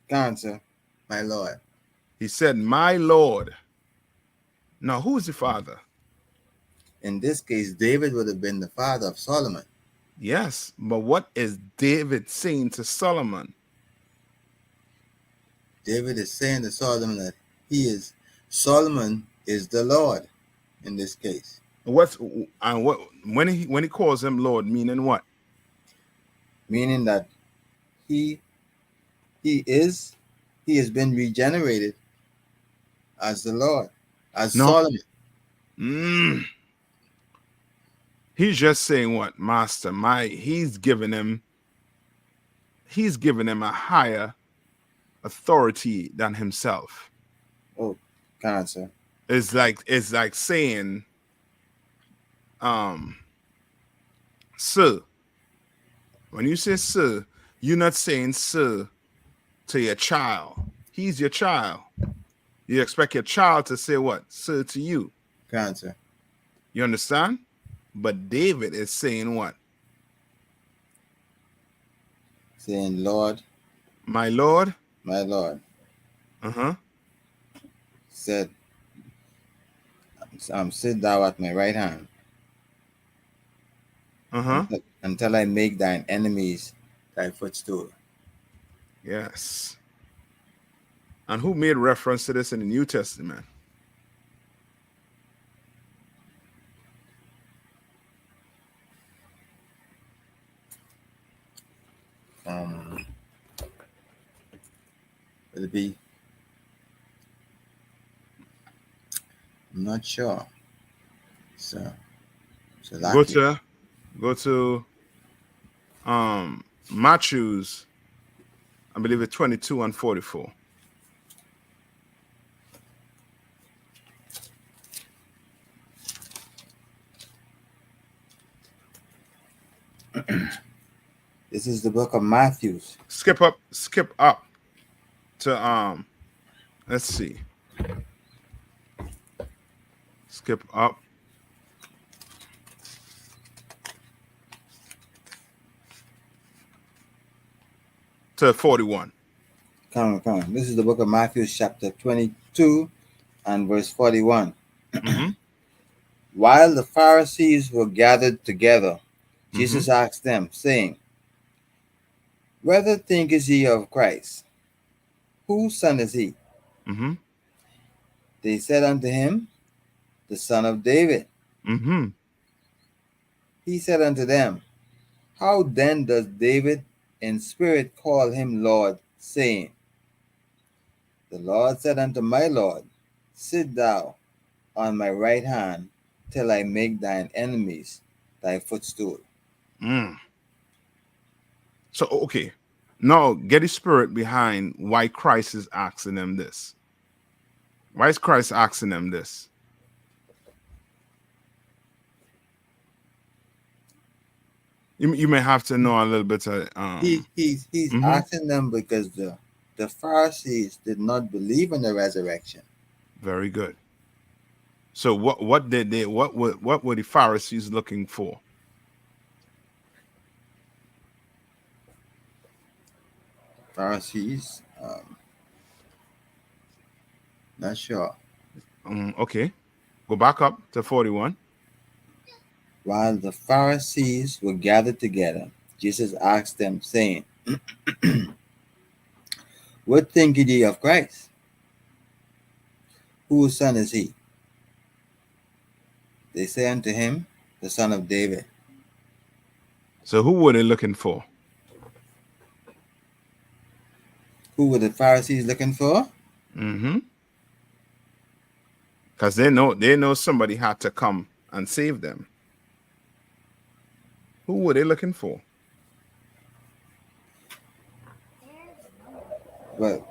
Cancer. My Lord. He said, my Lord. Now, who is the father? In this case, David would have been the father of Solomon. Yes, but what is David saying to Solomon? David is saying to Solomon that Solomon is the Lord in this case. When he calls him Lord, meaning what? Meaning that he has been regenerated as the Lord, as Solomon. He's just saying what, Master, he's given him a higher authority than himself. Oh, cancer. It's like saying, sir. When you say sir, you're not saying sir to your child. He's your child. You expect your child to say what? Sir to you. Cancer. You understand? But David is saying what? Saying, Lord. My Lord. My Lord. Said, sit thou at my right hand. Uh-huh. until I make thine enemies thy footstool. Yes. And who made reference to this in the New Testament? Will it be? I'm not sure. So lucky. Go to Matthew's, I believe it's 22 and 44. This is the book of Matthew. Skip up to let's see. Skip up to 41. Come on. This is the book of Matthew, chapter 22 and verse 41. Mm-hmm. While the Pharisees were gathered together, Jesus asked them, saying, Whether thinkest ye of Christ? Whose son is he? Mm-hmm. They said unto him, The son of David. Mm-hmm. He said unto them, How then does David in spirit call him Lord, saying, The Lord said unto my Lord, Sit thou on my right hand till I make thine enemies thy footstool. So, okay. Now, get the spirit behind why Christ is asking them this. Why is Christ asking them this? You may have to know a little bit of... He's asking them because the Pharisees did not believe in the resurrection. Very good. So what were the Pharisees looking for? Pharisees, not sure. Okay, go back up to 41. While the Pharisees were gathered together, Jesus asked them, saying, What think ye of Christ? Whose son is he? They say unto him, The son of David. So who were they looking for? Who were the Pharisees looking for? Because they know somebody had to come and save them. Who were they looking for? Well,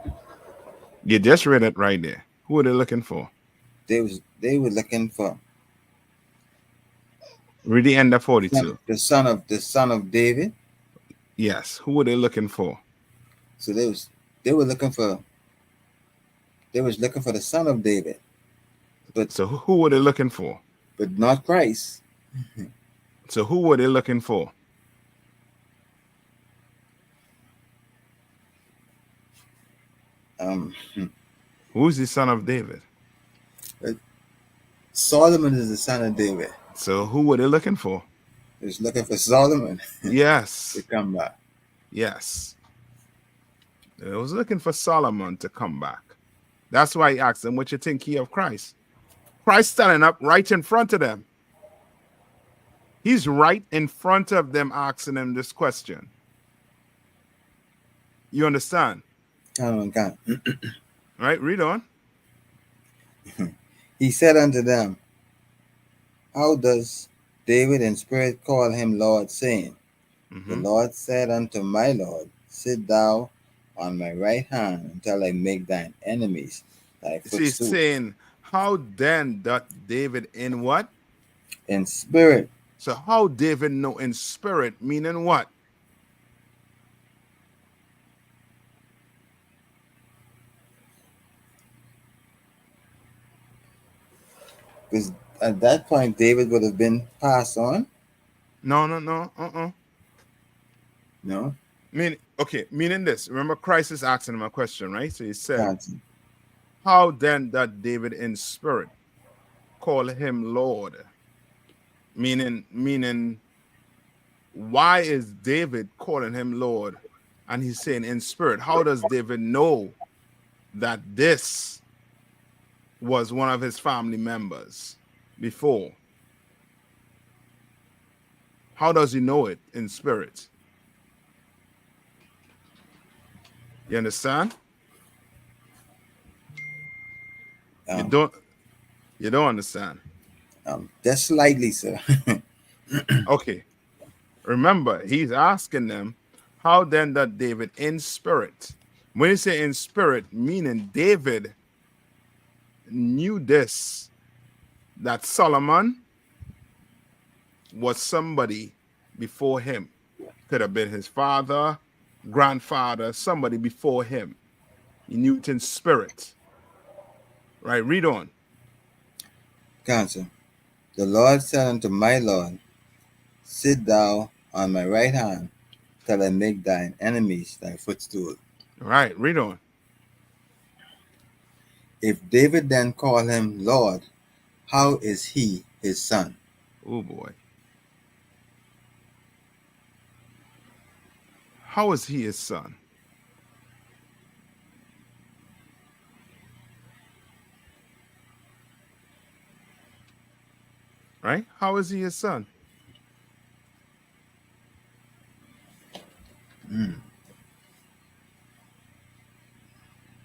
you just read it right there. Who were they looking for? They were looking for. Read the end of 42. The son of David. Yes. Who were they looking for? So they was looking for the son of David. But so who were they looking for? But not Christ. So who were they looking for? Who's the son of David? Solomon is the son of David. So who were they looking for? They was looking for Solomon. Yes. To come back. Yes. They was looking for Solomon to come back. That's why he asked them, what you think ye of Christ? Christ standing up right in front of them. He's right in front of them asking them this question. You understand? God. Right, read on. He said unto them, How does David in spirit call him Lord, saying, The Lord said unto my Lord, Sit thou on my right hand until I make thine enemies thy footstool. He's saying, how then doth David in what? In spirit. So how David know in spirit, meaning what? Because at that point, David would have been passed on. No. No. Meaning this. Remember, Christ is asking him a question, right? So he said, How then that David in spirit call him Lord? Meaning why is David calling him Lord? And he's saying in spirit. How does David know that this was one of his family members before? How does he know it in spirit? You understand? You don't understand. Just slightly, sir. Okay. Remember, he's asking them, how then that David in spirit? When you say in spirit, meaning David knew this, that Solomon was somebody before him. Could have been his father, grandfather, somebody before him. He knew it in spirit. Right, read on. Counsel. The Lord said unto my Lord, sit thou on my right hand, till I make thine enemies thy footstool. Right, read on. If David then call him Lord, how is he his son? Oh boy. How is he his son? Right? How is he his son?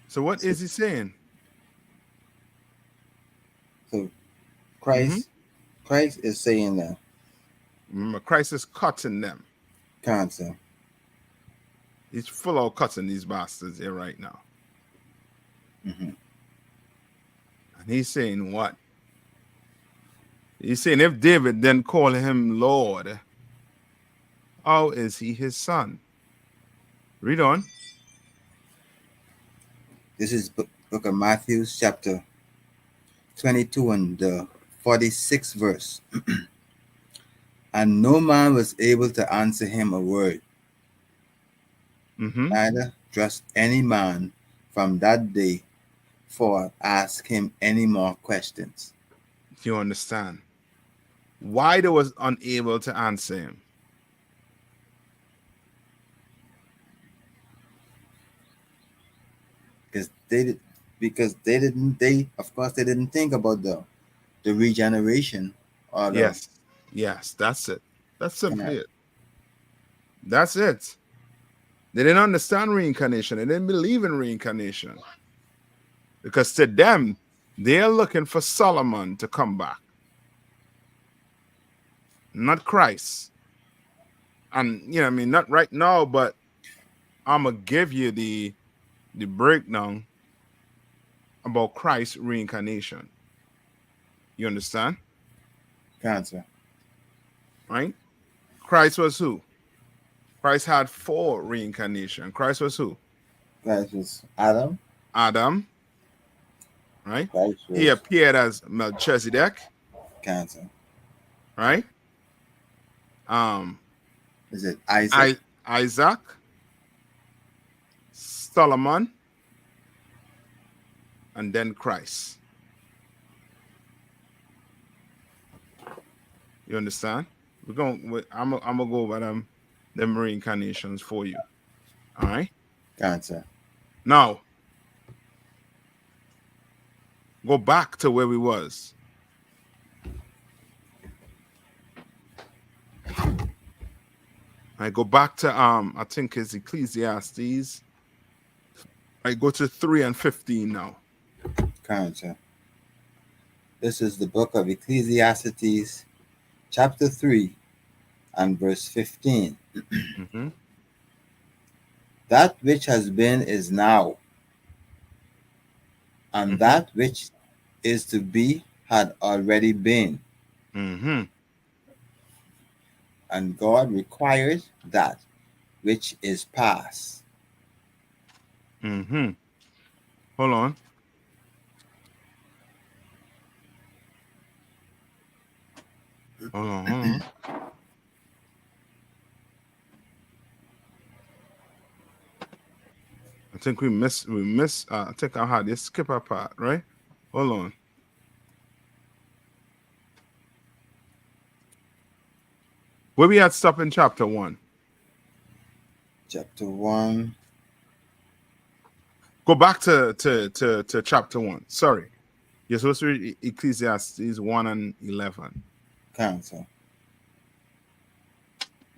So what is he saying? So Christ is saying that. Remember, Christ is cutting them. Counsel. He's full of cutting these bastards here right now. And he's saying what? He's saying if David then call him Lord, how is he his son? Read on. This is book of Matthew, chapter 22 and the 46th verse. And no man was able to answer him a word. Neither durst any man from that day forth ask him any more questions. Do you understand? Why they was unable to answer him? Because they didn't think about the regeneration or Yes, that's it. That's simply it. That's it. They didn't understand reincarnation. They didn't believe in reincarnation. Because to them, they're looking for Solomon to come back. Not Christ. And, you know, I mean, not right now, but I'm going to give you the breakdown about Christ's reincarnation. You understand? Cancer. Right? Christ was who? Christ had 4 reincarnation. Christ was who? Christ was Adam. Adam. Right? He Was appeared as Melchizedek. Cancer. Right? Is it Isaac? Isaac. Solomon. And then Christ. You understand? I'm gonna go over them reincarnations for you. All right? Cancer. Now, go back to where we was. I go back to I think it's Ecclesiastes. I go to 3 and 15 now. Cancer. This is the book of Ecclesiastes, chapter 3 and verse 15. That which has been is now, and that which is to be had already been. And God requires that which is past. Hold on. Hold on. I think we miss I think I had this skip a part, right? Hold on. Where we had stop in chapter 1? Chapter 1. Go back to chapter 1. Sorry. You're supposed to read Ecclesiastes 1 and 11. Counsel.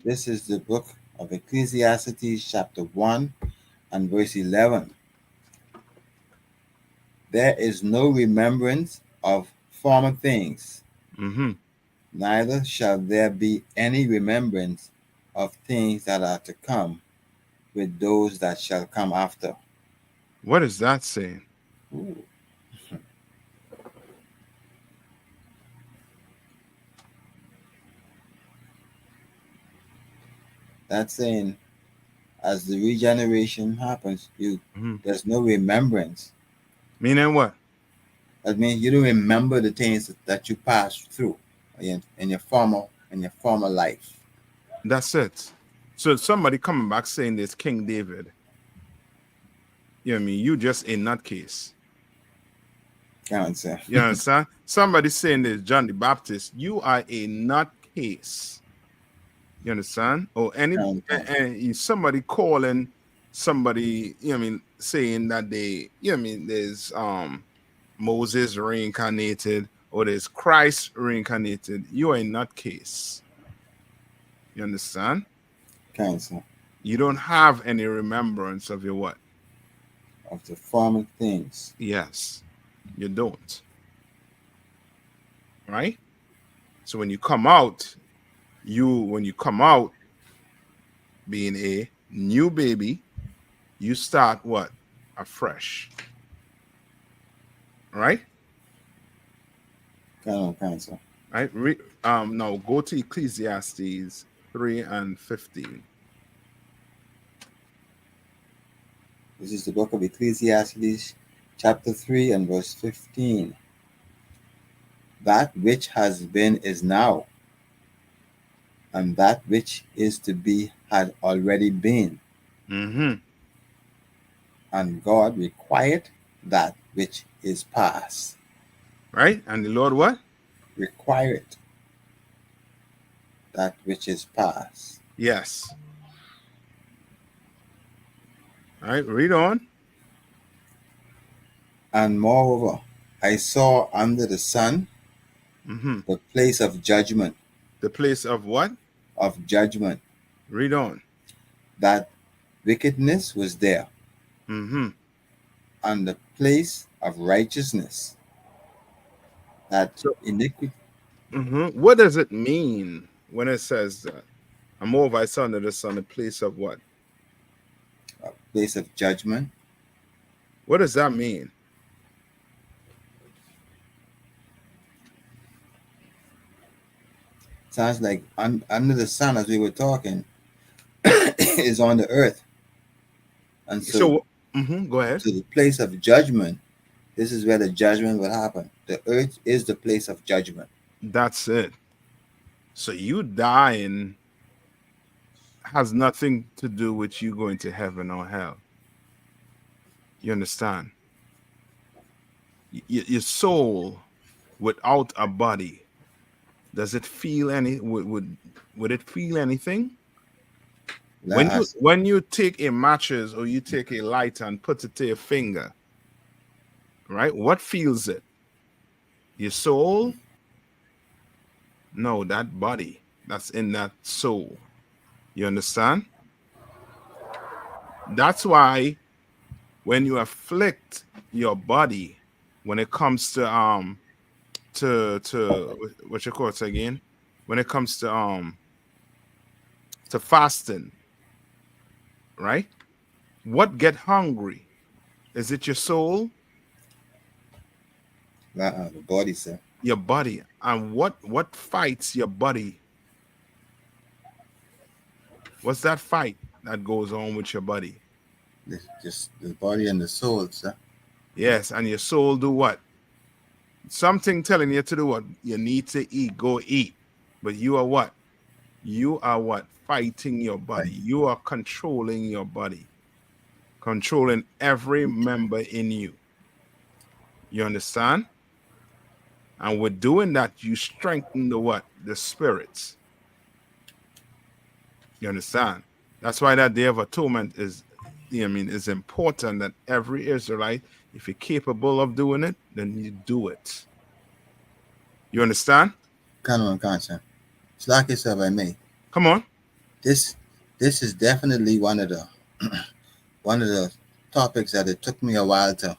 This is the book of Ecclesiastes, chapter 1 and verse 11. There is no remembrance of former things, Mm-hmm. neither shall there be any remembrance of things that are to come with those that shall come after. What is that saying? Ooh. That's saying, as the regeneration happens, there's no remembrance. Meaning what? That means you don't remember the things that you passed through in your former life. That's it. So somebody coming back saying this King David. You know what I mean? You just in that case. Counsel. You understand? Somebody saying this John the Baptist. You are a nutcase. You understand? Or somebody calling somebody, you know what I mean, saying that they, you know what I mean, there's Moses reincarnated or there's Christ reincarnated. You are a nutcase. You understand? Counsel. You don't have any remembrance of your what? Of the former things. Yes, you don't. Right? So when you come out, being a new baby, you start what? Afresh. Right? Counsel. Right? Now go to Ecclesiastes 3 and 15. This is the book of Ecclesiastes, chapter 3 and verse 15. That which has been is now, and that which is to be had already been. Mm-hmm. And God required that which is past. Right? And the Lord what? Required that which is past. Yes. All right, read on. And moreover, I saw under the sun the place of judgment. The place of what? Of judgment. Read on. That wickedness was there. Mm-hmm. And the place of righteousness. That iniquity. Mm-hmm. What does it mean when it says that? And moreover, I saw under the sun a place of what? A place of judgment. What does that mean? Sounds like under the sun, as we were talking, is on the earth. And so go ahead. To the place of judgment, this is where the judgment will happen. The earth is the place of judgment. That's it. So you dying has nothing to do with you going to heaven or hell. You understand? Your soul without a body, does it feel any? Would it feel anything? When you take a matches or you take a lighter and put it to your finger, right? What feels it? Your soul? No, that body that's in that soul. You understand? That's why when you afflict your body, when it comes to what you call it again? When it comes to fasting, right? What get hungry? Is it your soul? The body, sir. Your body. And what fights your body? What's that fight that goes on with your body? Just the body and the soul, sir. Yes, and your soul do what? Something telling you to do what? You need to eat, go eat. But you are what? You are what? Fighting your body. You are controlling your body. Controlling every member in you. You understand? And with doing that, you strengthen the what? The spirits. You understand? That's why that Day of Atonement is, is important, that every Israelite, if you're capable of doing it, then you do it. You understand? Come on, sir. Slack yourself by me. Come on. This is definitely one of the topics that it took me a while to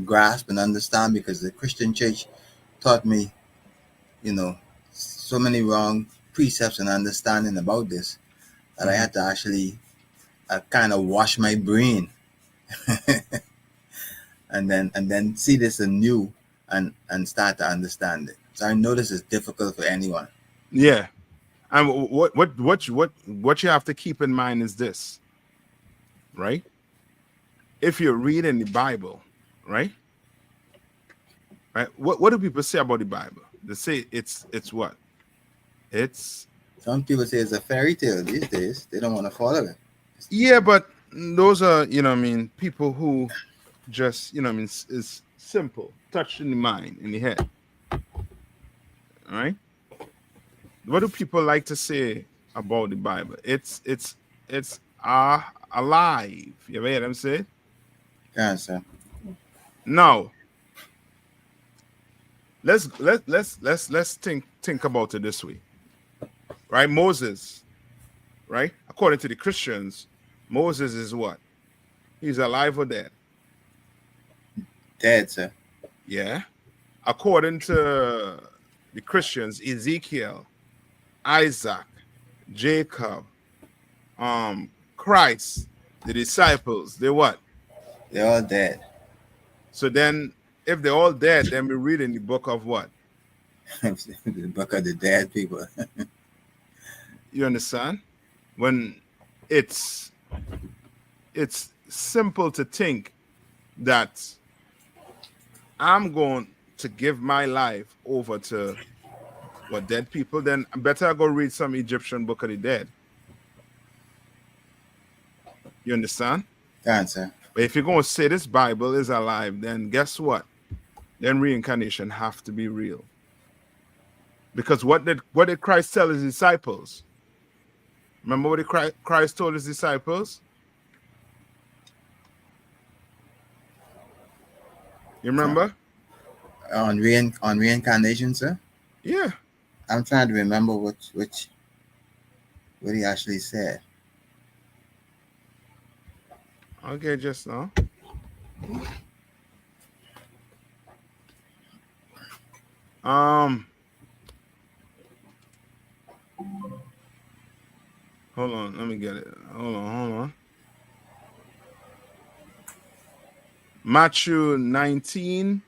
grasp and understand, because the Christian church taught me, so many wrong precepts and understanding about this that I had to actually kind of wash my brain and then see this anew and start to understand it. So I know this is difficult for anyone. Yeah. And what you have to keep in mind is this, right? If you're reading the Bible, right? What do people say about the Bible? They say it's what? Some people say it's a fairy tale these days. They don't want to follow it. Yeah, but those are, people who just, is simple, touched in the mind, in the head. All right? What do people like to say about the Bible? It's alive. You ever hear them say it? Yeah, sir. Now, let's think about it this way. Right? Moses, right? According to the Christians, Moses is what? He's alive or dead? Dead, sir. Yeah. According to the Christians, Ezekiel, Isaac, Jacob, Christ, the disciples, they're what? They're all dead. So then, if they're all dead, then we read in the book of what? The book of the dead people. You understand? When it's simple to think that I'm going to give my life over to what, dead people, then better go read some Egyptian book of the dead. You understand? Sir. But if you're going to say this Bible is alive, then guess what? Then reincarnation have to be real. Because what did Christ tell his disciples? Remember what Christ told his disciples? You remember? On reincarnation, sir? Yeah. I'm trying to remember what he actually said. Okay, just now. Hold on, let me get it. Hold on. Matthew 19.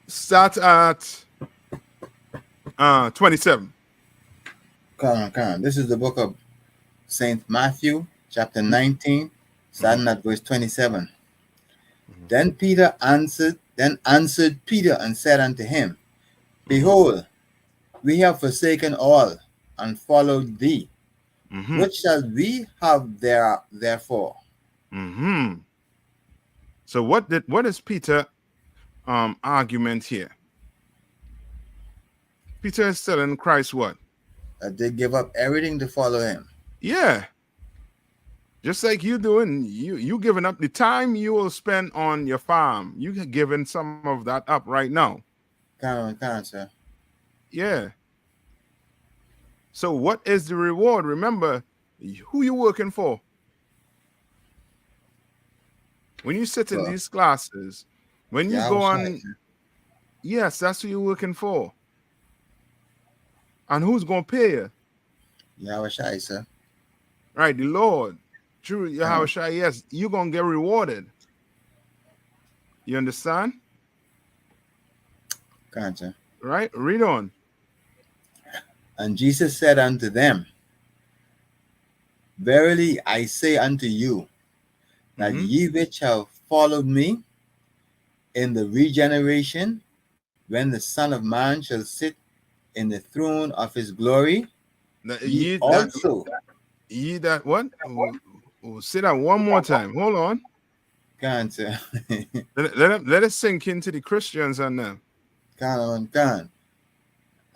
Start at 27. Come on. This is the book of St. Matthew, chapter 19, starting at verse 27. Then answered Peter and said unto him, Behold, we have forsaken all and followed thee. What shall we have therefore? So what is Peter argument here? Peter is telling Christ what? That they give up everything to follow him. Yeah. Just like you doing, you giving up the time you will spend on your farm. You giving some of that up right now. Come on, sir. Yeah. So what is the reward? Remember, who you working for? When you sit in these classes, when you go on, yes, that's who you're working for. And who's going to pay you? Yahushua, sir. Right, the Lord. True, Yahushua, yes, you're going to get rewarded. You understand? Gotcha. Right, read on. And Jesus said unto them, Verily I say unto you, that ye which have followed me, in the regeneration, when the Son of Man shall sit in the throne of his glory, Now, ye also ye that what? Say that one more time. Hold on. can sir. Let it sink into the Christians and them. Can.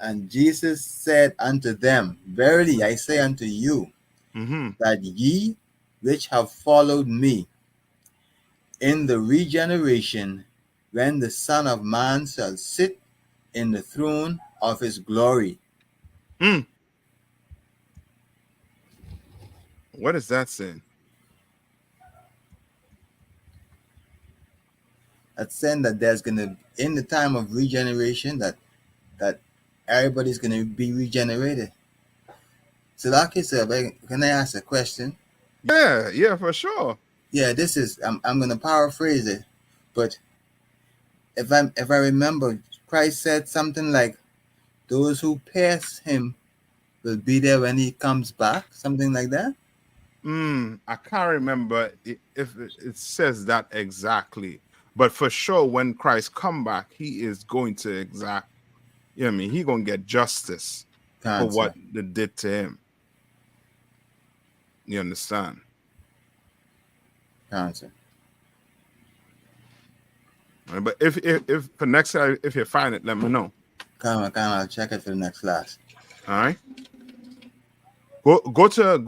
And Jesus said unto them, Verily I say unto you, Mm-hmm. that ye which have followed me in the regeneration, when the Son of Man shall sit in the throne of his glory. What is that saying? That's saying that there's gonna, in the time of regeneration, that everybody's gonna be regenerated. So like I said, can I ask a question? Yeah, for sure. Yeah, this is I'm gonna paraphrase it, but if I remember, Christ said something like, "Those who pierce him will be there when he comes back," something like that. I can't remember if it says that exactly, but for sure, when Christ come back, he is going to exact. You know what I mean? He gonna get justice for what they did to him. You understand? Answer. Right, but if for next time, if you find it, let me know. Come on, I'll check it for the next class. All right. Go to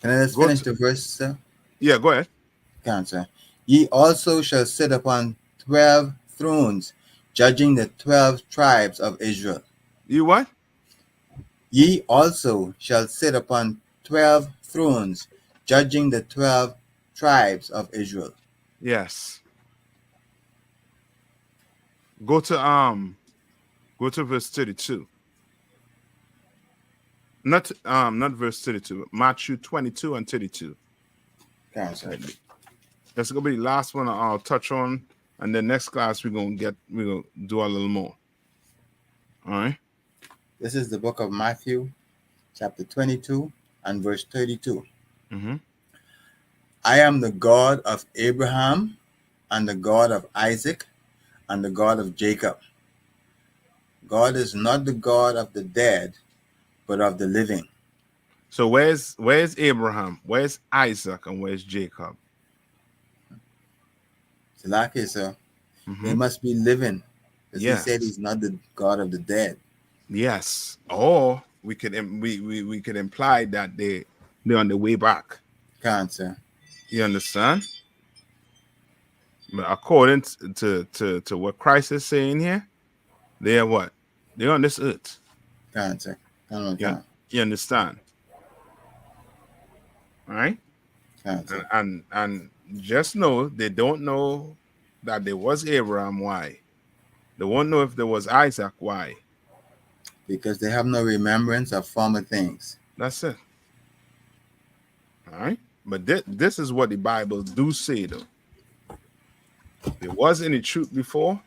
Can I just finish the verse, sir? Yeah, go ahead. Answer. Ye also shall sit upon 12 thrones, judging the 12 tribes of Israel. You what? Ye also shall sit upon 12 thrones, judging the 12 tribes of Israel. Yes. Go to verse 32. Not verse 32, Matthew 22 and 32. Answer. That's gonna be the last one I'll touch on, and then next class we're gonna do a little more. All right. This is the book of Matthew, chapter 22 and verse 32. Mm-hmm. I am the God of Abraham and the God of Isaac and the God of Jacob. God is not the God of the dead, but of the living. So where's Abraham? Where's Isaac? And where's Jacob? So like it, sir, they must be living. Because Yes. he said he's not the God of the dead. Yes. Or we could we could imply that they're on the way back. Can't, sir. You understand? But according to what Christ is saying here, they're what? They're on this earth. Can't, sir. You understand? All right? Can't, sir. And just know they don't know that there was Abraham. Why? They won't know if there was Isaac. Why? Because they have no remembrance of former things. That's it. All right? But this is what the Bible do say, though. There was any truth before,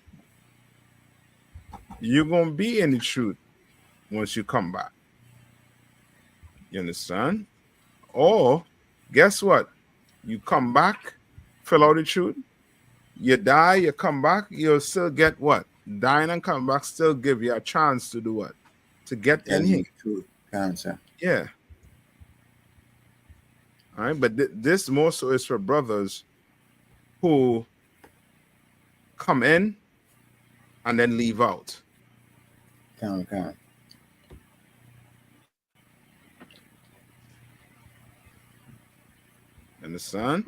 you're going to be in the truth once you come back. You understand? Or, guess what? You come back, fill out the truth, you die, you come back, you'll still get what? Dying and come back still give you a chance to do what? To get in here. Cancer. Yeah. All right, but this more so is for brothers who come in and then leave out. Count. Understand?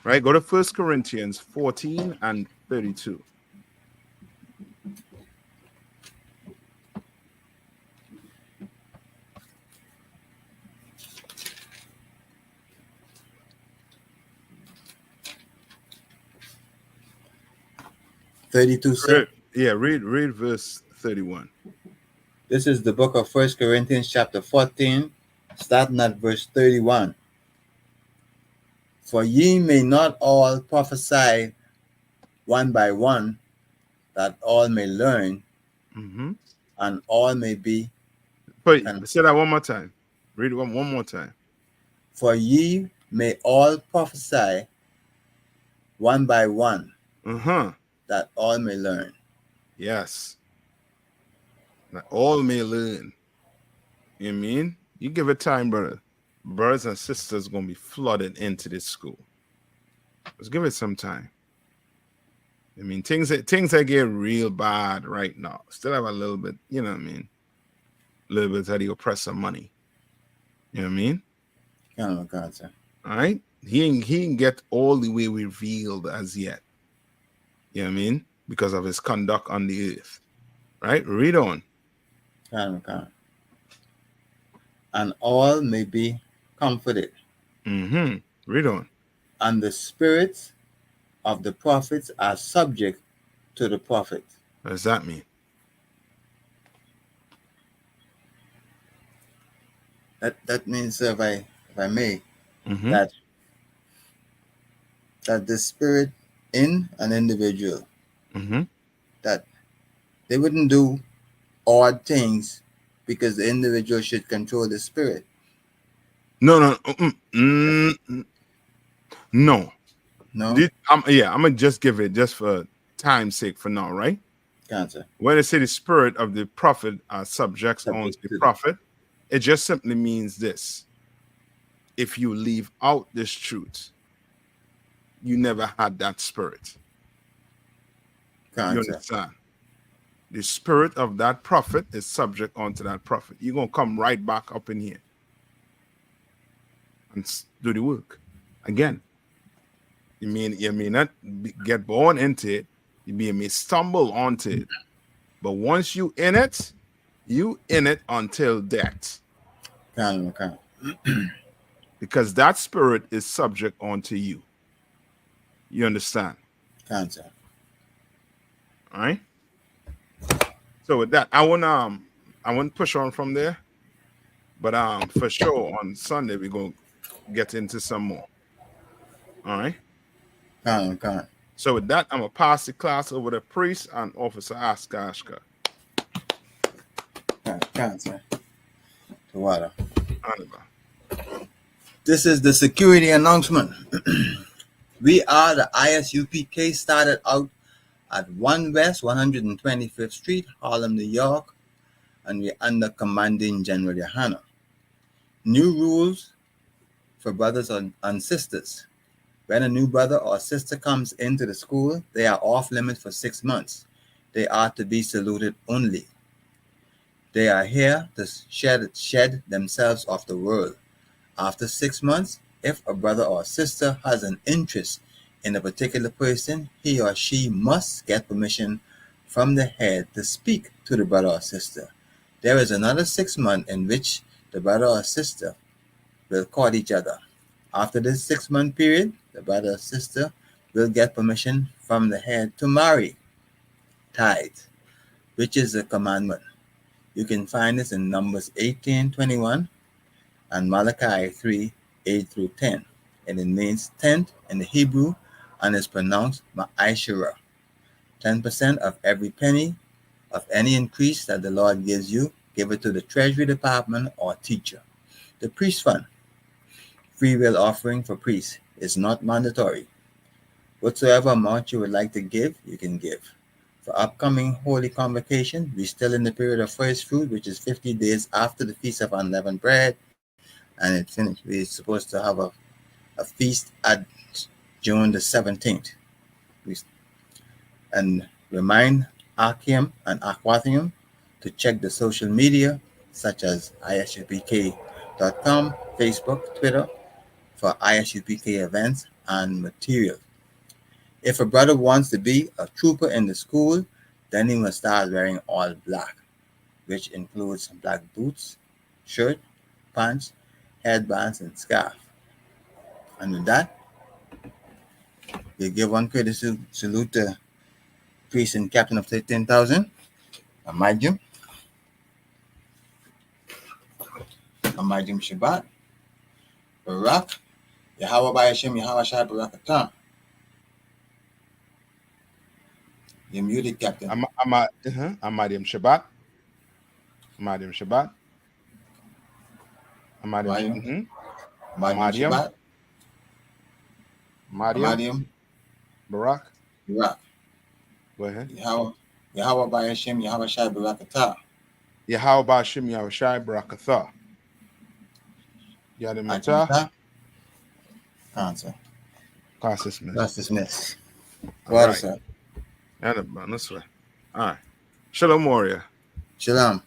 Right, go to 1 Corinthians 14 and 32. Sir. Yeah, read verse 31. This is the book of 1 Corinthians chapter 14, starting at verse 31. For ye may not all prophesy one by one, that all may learn, Mm-hmm. and all may be. But And say that one more time. Read it one more time. for ye may all prophesy one by one, Uh-huh. that all may learn. Yes. That all may learn. You know what I mean? You give it time, brother. Brothers and sisters gonna be flooded into this school. Let's give it some time. I mean, things that get real bad right now. Still have a little bit, you know what I mean? A little bit of the oppressor money. You know what I mean? Sir. All right? He ain't get all the way revealed as yet. You know what I mean? Because of his conduct on the earth. Right? Read on. And all may be comforted. Mm-hmm. Read on. And the spirits of the prophets are subject to the prophet. What does that mean? That means, if I may, Mm-hmm. that the spirit in an individual, Mm-hmm. that they wouldn't do odd things because the individual should control the spirit. No. No. No? I'm gonna just give it just for time's sake for now, right? Cancer. When they say the spirit of the prophet are subjects on the prophet, it just simply means this. If you leave out this truth, you never had that spirit. Cancer. You understand? The spirit of that prophet is subject onto that prophet. You're gonna come right back up in here and do the work again. You may not get born into it. You may stumble onto it, but once you in it until death. Because that spirit is subject onto you. You understand? Cancer. All right. So with that, I want to push on from there, but for sure on Sunday we're gonna get into some more. All right. So with that, I'm gonna pass the class over to Priest and Officer Askashka. Cancer. The water. This is the security announcement. We are the ISUPK, started out at 1 West 125th Street, Harlem, New York, and we're under Commanding General Yohana. New rules for brothers and sisters. When a new brother or sister comes into the school, they are off limit for 6 months. They are to be saluted only. They are here to shed themselves off the world. After 6 months, if a brother or sister has an interest in a particular person, he or she must get permission from the head to speak to the brother or sister. There is another 6 months in which the brother or sister will court each other. After this 6 month period, the brother or sister will get permission from the head to marry. Tithe, which is a commandment. You can find this in Numbers 18:21 and Malachi 3:8-10. And it means tenth in the Hebrew and is pronounced ma'ashera. 10% of every penny of any increase that the Lord gives you, give it to the Treasury Department or teacher. The priest fund, free will offering for priests, is not mandatory. Whatsoever amount you would like to give, you can give. For upcoming Holy Convocation, we're still in the period of first fruit, which is 50 days after the Feast of Unleavened Bread, and it finished. We're supposed to have a feast at June the 17th. And remind Akim and Aquathium to check the social media, such as isupk.com, Facebook, Twitter, for ISUPK events and material. If a brother wants to be a trooper in the school, then he must start wearing all black, which includes black boots, shirt, pants, headbands, and scarf. And with that, we give one courtesy salute to Priest and Captain of 13,000, Amajim Shabbat, Barak, Yahweh by Hashem, Yahweh Shai Barakatah. You're muted, Captain. Amadim Shabbat. Amadim Shabbat. Amadim Amadim. Shabbat. Amadim. Amadim Barak. Barak. Go ahead. Yahweh by Hashem, Yahweh Shai Barakatah. Yahweh by Hashem, Yahweh Shai Barakatah. Yadim Matah. Answer. Class dismissed. That's dismissed. All What right. is that? Yadim, this way. All right. Shalom, warrior. Shalom.